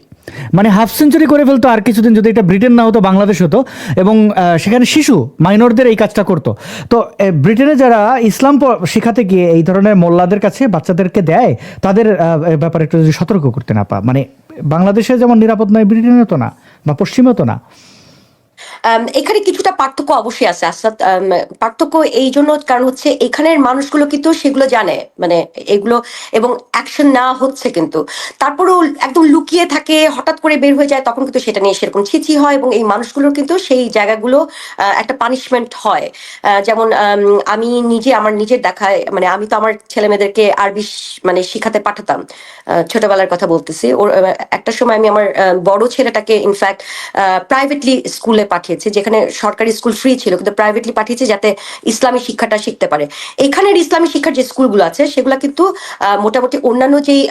মানে হাফ সেঞ্চুরি করে ফেলতো আর কিছুদিন যদি এটা ব্রিটেন না হতো, বাংলাদেশ হতো। এবং সেখানে শিশু মাইনরদের এই কাজটা করতো। তো ব্রিটেনে যারা ইসলাম শেখাতে গিয়ে এই ধরনের মোল্লাদের কাছে বাচ্চাদেরকে দেয়, তাদের ব্যাপারে একটু যদি সতর্ক করতে না মানে বাংলাদেশে যেমন নিরাপদ নয়, ব্রিটেনে তো না, বা পশ্চিমেও তো না। এখানে কিছুটা পার্থক্য অবশ্যই আছে আসাদ। পার্থক্য এই জন্য কারণ হচ্ছে এখানের মানুষগুলো কিন্তু সেগুলো জানে, মানে এগুলো, এবং অ্যাকশন নেওয়া হচ্ছে, কিন্তু তারপরেও একদম লুকিয়ে থাকে, হঠাৎ করে বের হয়ে যায়, তখন কিন্তু সেটা নিয়ে সেরকম ছিছি হয়, এবং এই মানুষগুলোর কিন্তু সেই জায়গাগুলো একটা পানিশমেন্ট হয়। যেমন আমি আমার নিজের দেখায়, মানে আমি তো আমার ছেলে মেয়েদেরকে আরবি মানে শিখাতে পাঠাতাম, ছোটবেলার কথা বলতেছি। ওর একটা সময় আমি আমার বড় ছেলেটাকে ইনফ্যাক্ট প্রাইভেটলি স্কুলে পাঠিয়েছি, যেখানে সরকারি স্কুল ফ্রি ছিল, কিন্তু প্রাইভেটলি পাঠিয়েছি যাতে ইসলামী শিক্ষাটা শিখতে পারে। এখানের ইসলামী শিক্ষার যে স্কুলগুলো আছে সেগুলো কিন্তু মোটামুটি অন্যান্য যেই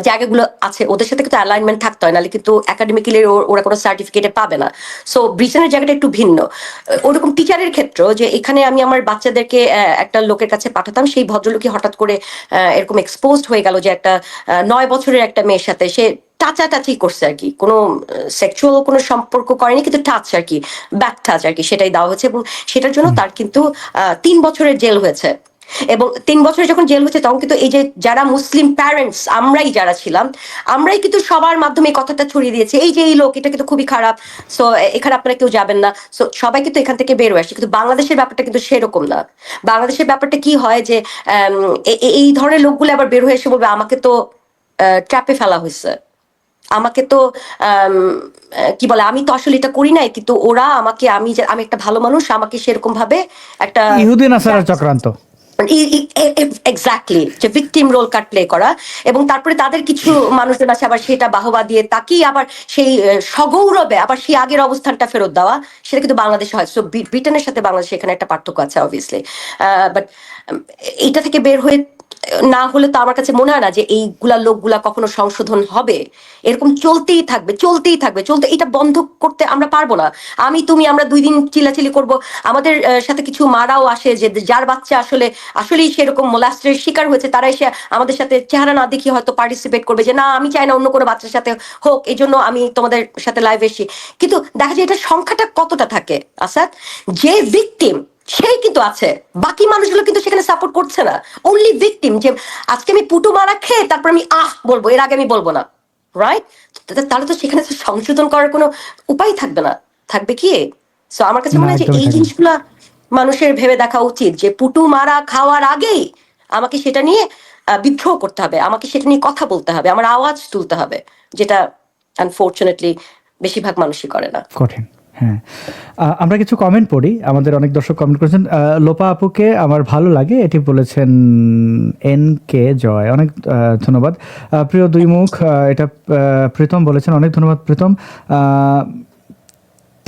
জায়গাগুলো আছে ওদের সাথে কিন্তু অ্যালাইনমেন্ট থাকতে হয়, নাহলে কিন্তু একাডেমিক্যালি ওরা কোনো সার্টিফিকেটে পাবে না। সো ব্রিটেনের জায়গাটা একটু ভিন্ন। ওরকম টিচারের ক্ষেত্রে যে এখানে আমি আমার বাচ্চাদেরকে একটা লোকের কাছে পাঠাতাম, সেই ভদ্রলোকই হঠাৎ করে এরকম এক্সপোজড হয়ে গেল যে একটা 9 বছরের একটা মেয়ের সাথে সে টাচাটাচি করছে আর কি, কোনো সেক্সুয়াল কোনো সম্পর্ক করেনি, কিন্তু টাচ আর কি, ব্যাক টাচ আর কি, সেটাই দেওয়া হয়েছে, এবং সেটার জন্য তার কিন্তু 3 বছরের জেল হয়েছে। এবং 3 বছরে যখন জেল হচ্ছে তখন কিন্তু এই যে যারা মুসলিম প্যারেন্টস আমরাই যারা ছিলাম, আমরাই কিন্তু সবার মাধ্যমে এই কথাটা ছড়িয়ে দিয়েছে, এই যে এই লোক এটা কিন্তু খুবই খারাপ, সো এখানে আপনারা কেউ যাবেন না। সো সবাই কিন্তু এখান থেকে বের হয়ে আসছে, কিন্তু বাংলাদেশের ব্যাপারটা কিন্তু সেরকম না। বাংলাদেশের ব্যাপারটা কি হয় যে এই ধরনের লোকগুলো আবার বের হয়ে এসে বলবে আমাকে তো ট্র্যাপে ফেলা হয়েছে, আমাকে তো কি বলে, আমি তো আসলে এটা করি নাই, কিন্তু ওরা আমাকে, আমি একটা ভালো মানুষ, আমাকে সেরকম ভাবে একটা ইহুদি নাসারার চক্রান্ত, এক্স্যাক্টলি, যে ভিকটিম রোল কার্ড প্লে করা। এবং তারপরে তাদের কিছু মানুষজন আছে আবার সেটা বাহবা দিয়ে তাকেই আবার সেই সগৌরবে আবার সেই আগের অবস্থানটা ফেরত দেওয়া, সেটা কিন্তু বাংলাদেশে হয়। সো ব্রিটেনের সাথে বাংলাদেশে এখানে একটা পার্থক্য আছে অবভিয়াসলি, বাট এটা থেকে বের হয়ে না হলে তো আমার কাছে মনে হয় না যে এইগুলা লোকগুলা কখনো সংশোধন হবে। এরকম চলতেই থাকবে, এটা বন্ধ করতে আমরা পারবো না। তুমি আমরা 2 দিন চিলাচিলি করব, আমাদের সাথে কিছু মারাও আসে যে যার বাচ্চা আসলেই সেরকম মোলাস্টের শিকার হয়েছে, তারা এসে আমাদের সাথে চেহারা না দেখিয়ে হয়তো পার্টিসিপেট করবে যে না আমি চাই না অন্য কোনো বাচ্চার সাথে হোক, এই জন্য আমি তোমাদের সাথে লাইভ এসি। কিন্তু দেখা যায় এটা সংখ্যাটা কতটা থাকে আসাদ, যে ভিকটিম সেই কিন্তু আছে, বাকি মানুষগুলো কিন্তু সেখানে সাপোর্ট করছে না। অনলি ভিকটিম, যে আজকে আমি পুটু মারা খেয়ে তারপর আমি বলবো, এর আগে আমি বলবো না, রাইট? তাহলে তো সেখানে সংশোধন করার কোনো উপায় থাকবে না, থাকবে কি? সো আমার কাছে মনে হয় যে এই জিনিসগুলা মানুষের ভেবে দেখা উচিত, যে পুটু মারা খাওয়ার আগেই আমাকে সেটা নিয়ে বিদ্রোহ করতে হবে, আমাকে সেটা নিয়ে কথা বলতে হবে, আমার আওয়াজ তুলতে হবে, যেটা আনফরচুনেটলি বেশিরভাগ মানুষই করে না। কঠিন। হ্যাঁ, আমরা কিছু কমেন্ট পড়ি, আমাদের অনেক দর্শক কমেন্ট করেছেন। লোপা আপুকে আমার ভালো লাগে, এটি বলেছেন NK জয়, অনেক ধন্যবাদ। প্রিয় দুই মুখ, এটা প্রীতম বলেছেন, অনেক ধন্যবাদ প্রীতম।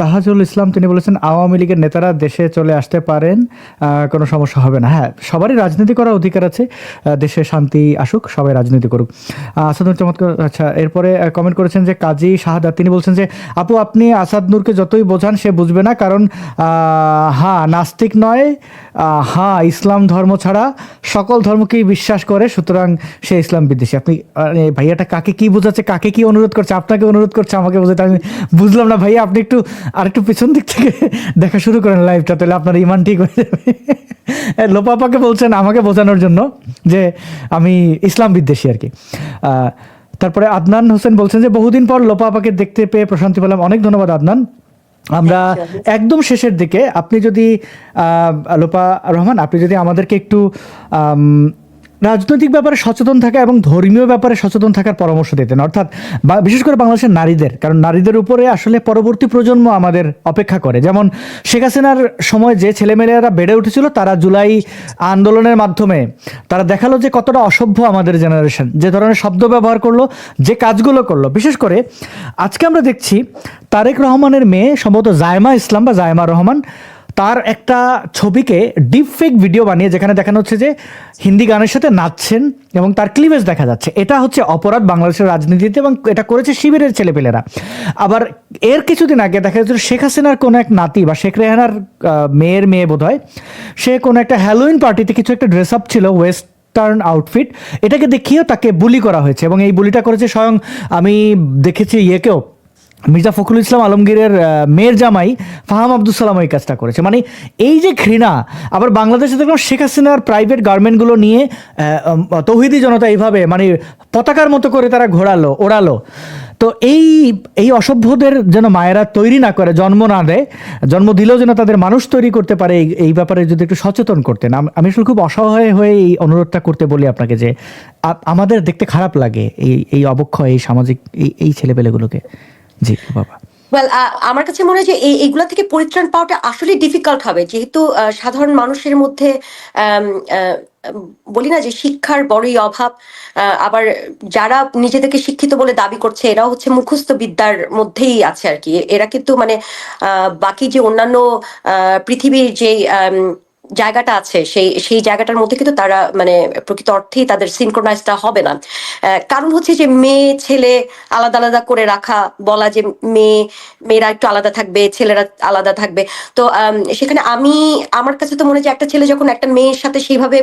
তাহাজুল ইসলাম তিনি বলেছেন আওয়ামী লীগের নেতারা দেশে চলে আসতে পারেন, কোনো সমস্যা হবে না। হ্যাঁ, সবারই রাজনীতি করার অধিকার আছে, দেশে শান্তি আসুক, সবাই রাজনীতি করুক। আসাদুর চমৎকার। আচ্ছা, এরপরে কমেন্ট করেছেন যে কাজী শাহাদাত, তিনি বলছেন যে আপু আপনি আসাদ নূরকে যতই বোঝান সে বুঝবে না, কারণ হ্যাঁ নাস্তিক নয়, হ্যাঁ ইসলাম ধর্ম ছাড়া সকল ধর্মকেই বিশ্বাস করে, সুতরাং সে ইসলাম বিদ্বেষী। আপনি ভাইয়াটা কাকে কি বোঝাচ্ছে, কাকে কি অনুরোধ করছে, আপনাকে অনুরোধ করছে আমাকে বোঝাতে, আমি বুঝলাম না ভাইয়া। আপনি একটু আরেকটু পিছন দিক থেকে দেখা শুরু করেন লাইভটা, তাহলে আপনার ইমান ঠিক হয়ে যাবে। লোপাপাকে বলছেন আমাকে বোঝানোর জন্য যে আমি ইসলাম বিদ্বেষী আর কি। তারপরে আদনান হোসেন বলছেন যে বহুদিন পর লোপাপাকে দেখতে পেয়ে প্রশান্তি পেলাম। অনেক ধন্যবাদ আদনান। আমরা একদম শেষের দিকে আপনি যদি লোপা রহমান, আপনি যদি আমাদেরকে একটু রাজনৈতিক ব্যাপারে সচেতন থাকা এবং ধর্মীয় ব্যাপারে সচেতন থাকার পরামর্শ দিতেন, অর্থাৎ বিশেষ করে বাংলাদেশের নারীদের, কারণ নারীদের উপরে আসলে পরবর্তী প্রজন্ম আমাদের অপেক্ষা করে। যেমন শেখ হাসিনার সময় যে ছেলেমেয়েরা বেড়ে উঠেছিল, তারা জুলাই আন্দোলনের মাধ্যমে তারা দেখালো যে কতটা অসভ্য আমাদের জেনারেশন, যে ধরনের শব্দ ব্যবহার করলো, যে কাজগুলো করলো। বিশেষ করে আজকে আমরা দেখছি তারেক রহমানের মেয়ে, সম্ভবত জায়মা ইসলাম বা জায়মা রহমান, তার একটা ছবিকে ডিপ ফেক ভিডিও বানিয়ে যেখানে দেখানো হচ্ছে যে হিন্দি গানের সাথে নাচছেন এবং তার ক্লিভেজ দেখা যাচ্ছে। এটা হচ্ছে অপরাধ বাংলাদেশের রাজনীতিতে, এবং এটা করেছে শিবিরের ছেলেপেলেরা। আবার এর কিছুদিন আগে দেখা যাচ্ছে শেখ হাসিনার কোনো এক নাতি বা শেখ রেহানার মেয়ের মেয়ে বোধ হয়, সে কোনো একটা হ্যালোইন পার্টিতে কিছু একটা ড্রেস আপ ছিল, ওয়েস্টার্ন আউটফিট, এটাকে দেখিয়েও তাকে বুলি করা হয়েছে। এবং এই বুলিটা করেছে স্বয়ং, আমি দেখেছি ইয়েকেও, মির্জা ফখরুল ইসলাম আলমগীরের মেয়ের জামাই ফাহাম আব্দুল সালাম এই কাজটা করেছে। মানে এই যে ঘৃণা। আবার বাংলাদেশে দেখলাম শেখ হাসিনার প্রাইভেট গার্মেন্টগুলো নিয়ে তৌহিদি জনতা এইভাবে মানে পতাকার মতো করে তারা ওড়ালো। তো এই অসভ্যদের যেন মায়েরা তৈরি না করে, জন্ম না দেয়, জন্ম দিলেও যেন তাদের মানুষ তৈরি করতে পারে, এই ব্যাপারে যদি একটু সচেতন করতেন। আমি আসলে খুব অসহায় হয়ে এই অনুরোধটা করতে বলি আপনাকে, যে আমাদের দেখতে খারাপ লাগে এই অবক্ষয়, এই সামাজিক এই ছেলেপেলেগুলোকে। জি বাবা। ওয়েল, আমার কাছে মনে হয় যে এইগুলা থেকে পরিত্রাণ পাওয়াটা আসলে ডিফিকাল্ট হবে, যেহেতু সাধারণ মানুষের মধ্যে বলি না যে শিক্ষার বড়ই অভাব। আবার যারা নিজেদেরকে শিক্ষিত বলে দাবি করছে, এরাও হচ্ছে মুখস্থ বিদ্যার মধ্যেই আছে আর কি। এরা কিন্তু মানে বাকি যে অন্যান্য পৃথিবীর যে জায়গাটা আছে, সেই জায়গাটার মধ্যে কিন্তু তারা মানে প্রকৃত অর্থেই তাদের সিনক্রোনাইজটা হবে না। কারণ হচ্ছে যে মেয়ে ছেলে আলাদা আলাদা করে রাখা, বলা যে মেয়েরা একটু আলাদা থাকবে, ছেলেরা আলাদা থাকবে। তো সেখানে আমার কাছে তো মনে হয় যে একটা ছেলে যখন একটা মেয়ের সাথে সেইভাবে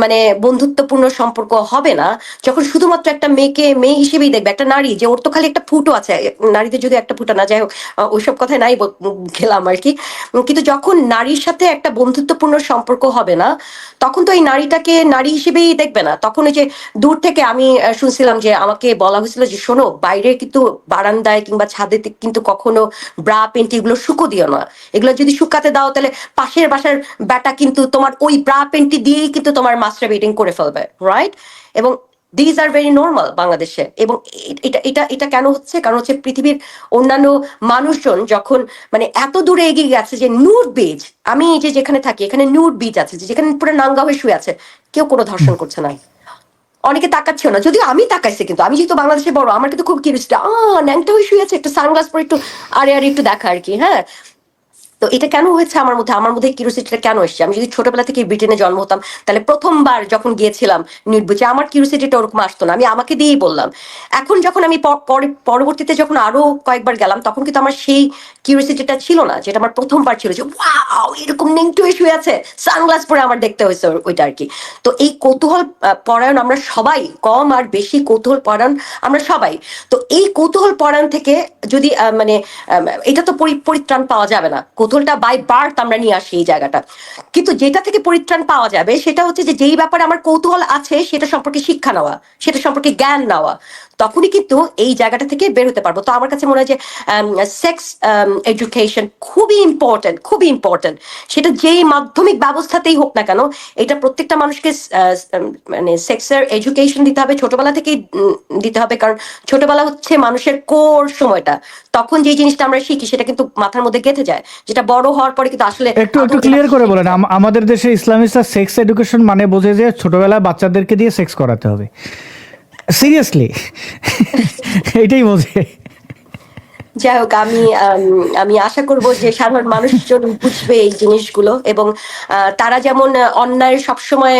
মানে বন্ধুত্বপূর্ণ সম্পর্ক হবে না, যখন শুধুমাত্র একটা মেয়েকে মেয়ে হিসেবেই দেখবে, একটা নারী যে ওর তো খালি একটা ফুটো আছে, নারীদের যদি একটা ফুটো না, যাই হোক ওইসব কথায় নাই গেলাম আর কি। কিন্তু যখন নারীর সাথে একটা বন্ধুত্বপূর্ণ সম্পর্ক হবে না, তখন তো এই নারীটাকে নারী হিসেবেই দেখবে না। তখন ওই যে দূর থেকে আমি শুনছিলাম যে আমাকে বলা হয়েছিল যে শোনো, বাইরে কিন্তু বারান্দায় কিংবা ছাদে কিন্তু কখনো ব্রা পেন্টি এগুলো শুকো দিও না, এগুলো যদি শুকাতে দাও তাহলে পাশের বাসার ব্যাটা কিন্তু তোমার ওই ব্রা পেন্টি দিয়েই কিন্তু তোমার মাস্টারবেটিং করে ফেলবে, রাইট? এবং দিস আর ভেরি নর্মাল বাংলাদেশে। এবং এটা কেন হচ্ছে? কারণ হচ্ছে পৃথিবীর অন্যান্য মানুষজন যখন মানে এত দূরে এগিয়ে গেছে যে নুড বিচ, আমি এই যে যেখানে থাকি এখানে নুড বিচ আছে, যেখানে পুরো নাঙ্গা হয়ে শুয়ে আছে, কেউ কোনো ধর্ষণ করছে না, অনেকে তাকাচ্ছেও না। যদিও আমি তাকাইছি, কিন্তু আমি যেহেতু বাংলাদেশে বড়, আমার কিন্তু খুব কিউরিয়াসিটি, ন্যাংটা হয়ে শুয়ে আছে, একটু সানগ্লাস পরে একটু আরে একটু দেখা আর কি। হ্যাঁ, তো এটা কেন হয়েছে আমার মধ্যে কিউরিওসিটিটা কেন এসছে? আমি যদি ছোটবেলা থেকে ব্রিটেনে জন্ম হতাম, তাহলে প্রথমবার যখন গিয়েছিলাম নিউডবিচে আমার কিউরিওসিটিটা ওরকম আসতো না, আমি আমাকে দিয়েই বললাম। এখন যখন আমি পরবর্তীতে যখন আরো কয়েকবার গেলাম, তখন কিন্তু আমার সেই কিউরিওসিটিটা ছিল না, যেটা আমার প্রথমবার ছিল, যে ওয়াও এরকম নেংটু হয়ে শুয়ে আছে, সানগ্লাস পরে আমার দেখতে হয়েছে ওইটা আর কি। তো এই কৌতূহল পরায়ণ আমরা সবাই, কম আর বেশি কৌতূহল পরায়ণ আমরা সবাই। তো এই কৌতূহল পরায়ণ থেকে যদি মানে এটা তো পরিত্রাণ পাওয়া যাবে না, কৌতূহলটা বাই বার্থ আমরা নিয়ে আসি এই জায়গাটা। কিন্তু যেটা থেকে পরিত্রাণ পাওয়া যাবে সেটা হচ্ছে যে যেই ব্যাপারে আমার কৌতূহল আছে সেটা সম্পর্কে শিক্ষা নেওয়া, সেটা সম্পর্কে জ্ঞান নেওয়া, তখনই কিন্তু এই জায়গাটা থেকে বের হতে পারবো। তো আমার কাছে মনে হয় যে সেক্স এডুকেশন খুবই ইম্পর্টেন্ট। সেটা যেই মাধ্যমিক ব্যবস্থাতেই হোক না কেন, এটা প্রত্যেকটা মানুষকে মানে সেক্সের এডুকেশন দিতে হবে, ছোটবেলা থেকেই দিতে হবে। কারণ ছোটবেলা হচ্ছে মানুষের কোর সময়টা, তখন যে জিনিসটা আমরা শিখি সেটা কিন্তু মাথার মধ্যে গেঁথে যায়, যেটা বড় হওয়ার পরে কিন্তু আসলে একটু ক্লিয়ার করে বলেন। আমাদের দেশে ইসলামিস্টরা সেক্স এডুকেশন মানে বোঝে যে ছোটবেলায় বাচ্চাদেরকে দিয়ে সেক্স করাতে হবে, সিরিয়াসলি এটাই বোঝে। যাই হোক, আমি আশা করব যে সাধারণ মানুষজন বুঝবে এই জিনিসগুলো, এবং তারা যেমন অন্যায়ের সবসময়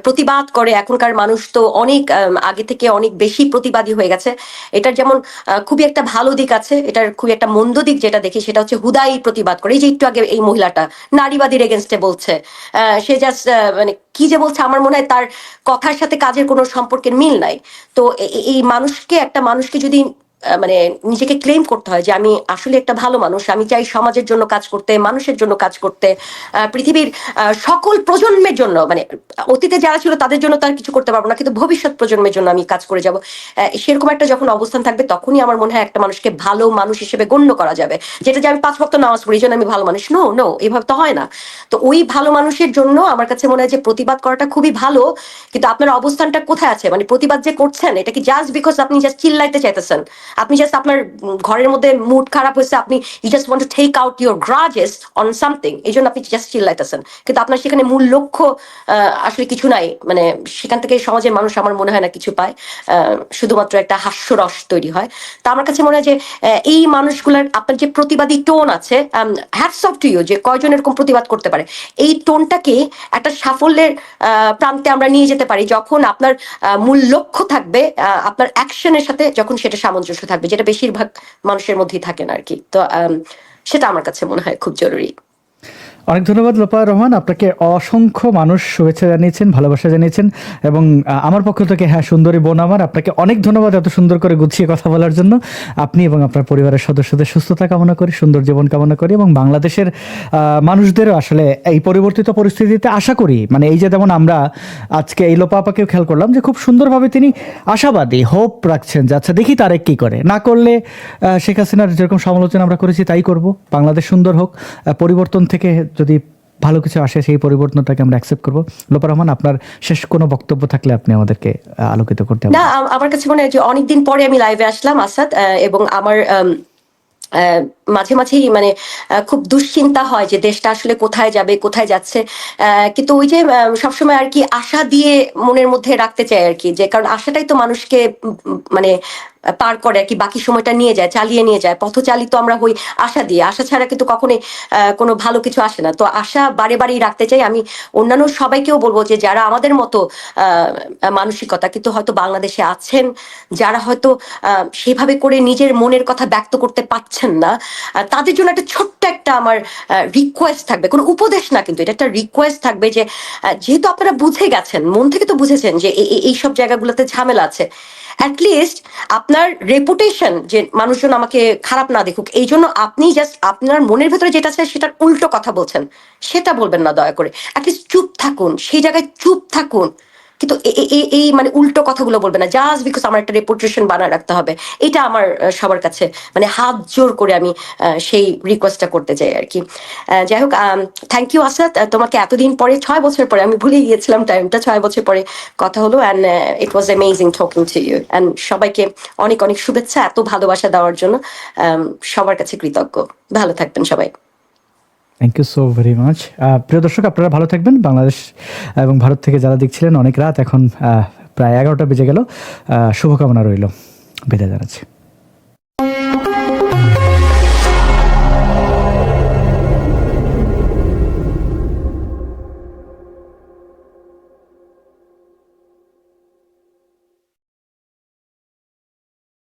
প্রতিবাদ করে, এখনকার মানুষ তো অনেক আগে থেকে অনেক বেশি প্রতিবাদী হয়ে গেছে। এটার যেমন খুবই একটা ভালো দিক আছে, এটার খুবই একটা মন্দ দিক যেটা দেখি সেটা হচ্ছে হুদাই প্রতিবাদ করে। এই যে একটু আগে এই মহিলাটা নারীবাদীর এগেনস্টে বলছে, সে জাস্ট মানে কি যে বলছে, আমার মনে হয় তার কথার সাথে কাজের কোনো সম্পর্কের মিল নাই। তো এই মানুষকে, একটা মানুষকে যদি মানে নিজেকে ক্লেম করতে হয় যে আমি আসলে একটা ভালো মানুষ, আমি চাই সমাজের জন্য কাজ করতে, মানুষের জন্য কাজ করতে, পৃথিবীর সকল প্রজন্মের জন্য, মানে অতীতে যারা ছিল তাদের জন্য তার কিছু করতে পারবো না, কিন্তু ভবিষ্যৎ প্রজন্মের জন্য আমি কাজ করে যাব, সেরকম একটা যখন অবস্থান থাকবে তখনই আমার মনে হয় একটা মানুষকে ভালো মানুষ হিসেবে গণ্য করা যাবে। যেটা যে আমি 5 ওয়াক্ত নামাজ পড়ি এই জন্য আমি ভালো মানুষ, নো নো, এভাবে তো হয় না। তো ওই ভালো মানুষের জন্য আমার কাছে মনে হয় যে প্রতিবাদ করাটা খুবই ভালো, কিন্তু আপনার অবস্থানটা কোথায় আছে? মানে প্রতিবাদ যে করছেন এটা কি জাস্ট বিকজ আপনি জাস্ট চিল্লাইতে চাইতেছেন, আপনি জাস্ট আপনার ঘরের মধ্যে মুড খারাপ হয়েছে, আপনি you just want to take out your grudges on something, এই জন্য আপনি জাস্ট চিল্লাইতেছেন, কিন্তু আপনার সেখানে মূল লক্ষ্য আসলে কিছু নাই। মানে সেখান থেকে সমাজের মানুষ আমার মনে হয় না কিছু পায়, শুধুমাত্র একটা হাস্যরস তৈরি হয়। তা আমার কাছে মনে হয় যে এই মানুষগুলার আপনার যে প্রতিবাদী টোন আছে, হ্যাটস অফ টু ইউ যে কয়জন এরকম প্রতিবাদ করতে পারে। এই টোনটাকে একটা সাফল্যের প্রান্তে আমরা নিয়ে যেতে পারি যখন আপনার মূল লক্ষ্য থাকবে আপনার অ্যাকশনের সাথে, যখন সেটা সামঞ্জস্য থাকবে, যেটা বেশিরভাগ মানুষের মধ্যেই থাকে না আর কি। তো সেটা আমার কাছে মনে হয় খুব জরুরি। অনেক ধন্যবাদ লোপা রহমান, আপনাকে অসংখ্য মানুষ শুভেচ্ছা জানিয়েছেন, ভালোবাসা জানিয়েছেন, এবং আমার পক্ষ থেকে হ্যাঁ সুন্দরী বোন আমার, আপনাকে অনেক ধন্যবাদ এত সুন্দর করে গুছিয়ে কথা বলার জন্য। আপনি এবং আপনার পরিবারের সদস্যদের সুস্থতা কামনা করি, সুন্দর জীবন কামনা করি, এবং বাংলাদেশের মানুষদেরও আসলে এই পরিবর্তিত পরিস্থিতিতে আশা করি, মানে এই যে যেমন আমরা আজকে এই লোপা আপাকেও খেয়াল করলাম যে খুব সুন্দরভাবে তিনি আশাবাদী, হোপ রাখছেন যে আচ্ছা দেখি তারেক কি করে, না করলে শেখ হাসিনার যেরকম সমালোচনা আমরা করেছি তাই করব, বাংলাদেশ সুন্দর হোক, পরিবর্তন থেকে যদি ভালো কিছু আসে সেই পরিবর্তনটাকে আমরা অ্যাকসেপ্ট করবো। লোপা রহমান, আপনার শেষ কোনো বক্তব্য থাকলে আপনি আমাদেরকে আলোকিত করতে না, আমার কাছে মনে হয় যে অনেকদিন পরে আমি লাইভে আসলাম আসাদ, এবং আমার মাঝে মাঝেই মানে খুব দুশ্চিন্তা হয় যে দেশটা আসলে কোথায় যাবে, কোথায় যাচ্ছে, কিন্তু ওই যে সবসময় আর কি আশা দিয়ে মনের মধ্যে রাখতে চাই আর কি, যে কারণ আশাটাই তো মানুষকে মানে পার করে আর কি, বাকি সময়টা নিয়ে যায়, চালিয়ে নিয়ে যায়, পথচালিত আমরা হই আশা দিয়ে, আশা ছাড়া কিন্তু কখনোই কোনো ভালো কিছু আসে না। তো আশা বারে বারেই রাখতে চাই। আমি অন্যান্য সবাইকেও বলবো যে যারা আমাদের মতো মানসিকতা কিন্তু হয়তো বাংলাদেশে আছেন, যারা হয়তো সেভাবে করে নিজের মনের কথা ব্যক্ত করতে পারছেন না, তাদের জন্য একটা ছোট্ট একটা আমার রিকোয়েস্ট থাকবে, কোনো উপদেশ না কিন্তু এটা একটা রিকোয়েস্ট থাকবে যে যেহেতু আপনারা বুঝে গেছেন, মন থেকে তো বুঝেছেন যে এইসব জায়গাগুলোতে ঝামেলা আছে, অ্যাটলিস্ট আপনার রেপুটেশন, যে মানুষজন আমাকে খারাপ না দেখুক, এই জন্য আপনি জাস্ট আপনার মনের ভেতরে যেটা আছে সেটার উল্টো কথা বলছেন, সেটা বলবেন না দয়া করে, অ্যাটলিস্ট চুপ থাকুন, সেই জায়গায় চুপ থাকুন, কিন্তু এই মানে উল্টো কথাগুলো বলবে না, জাস্ট বিকজ আমার একটা রেপুটেশন বানায় রাখতে হবে। এটা আমার সবার কাছে মানে হাত জোর করে আমি সেই রিকোয়েস্টটা করতে চাই আর কি। যাই হোক, থ্যাংক ইউ আসাদ, তোমাকে এতদিন পরে 6 বছর পরে, আমি ভুলে গিয়েছিলাম টাইমটা, 6 বছর পরে কথা হলো, and it was amazing talking to you, and সবাইকে অনেক অনেক শুভেচ্ছা এত ভালোবাসা দেওয়ার জন্য, সবার কাছে কৃতজ্ঞ। ভালো থাকবেন সবাই। Thank you so very much. প্রিয় দর্শক, আপনারা ভালো থাকবেন। বাংলাদেশ এবং ভারত থেকে যারা দেখছিলেন, অনেক রাত, এখন প্রায় 11টা বেজে গেল, শুভকামনা রইল, বিদায় জানাচ্ছি।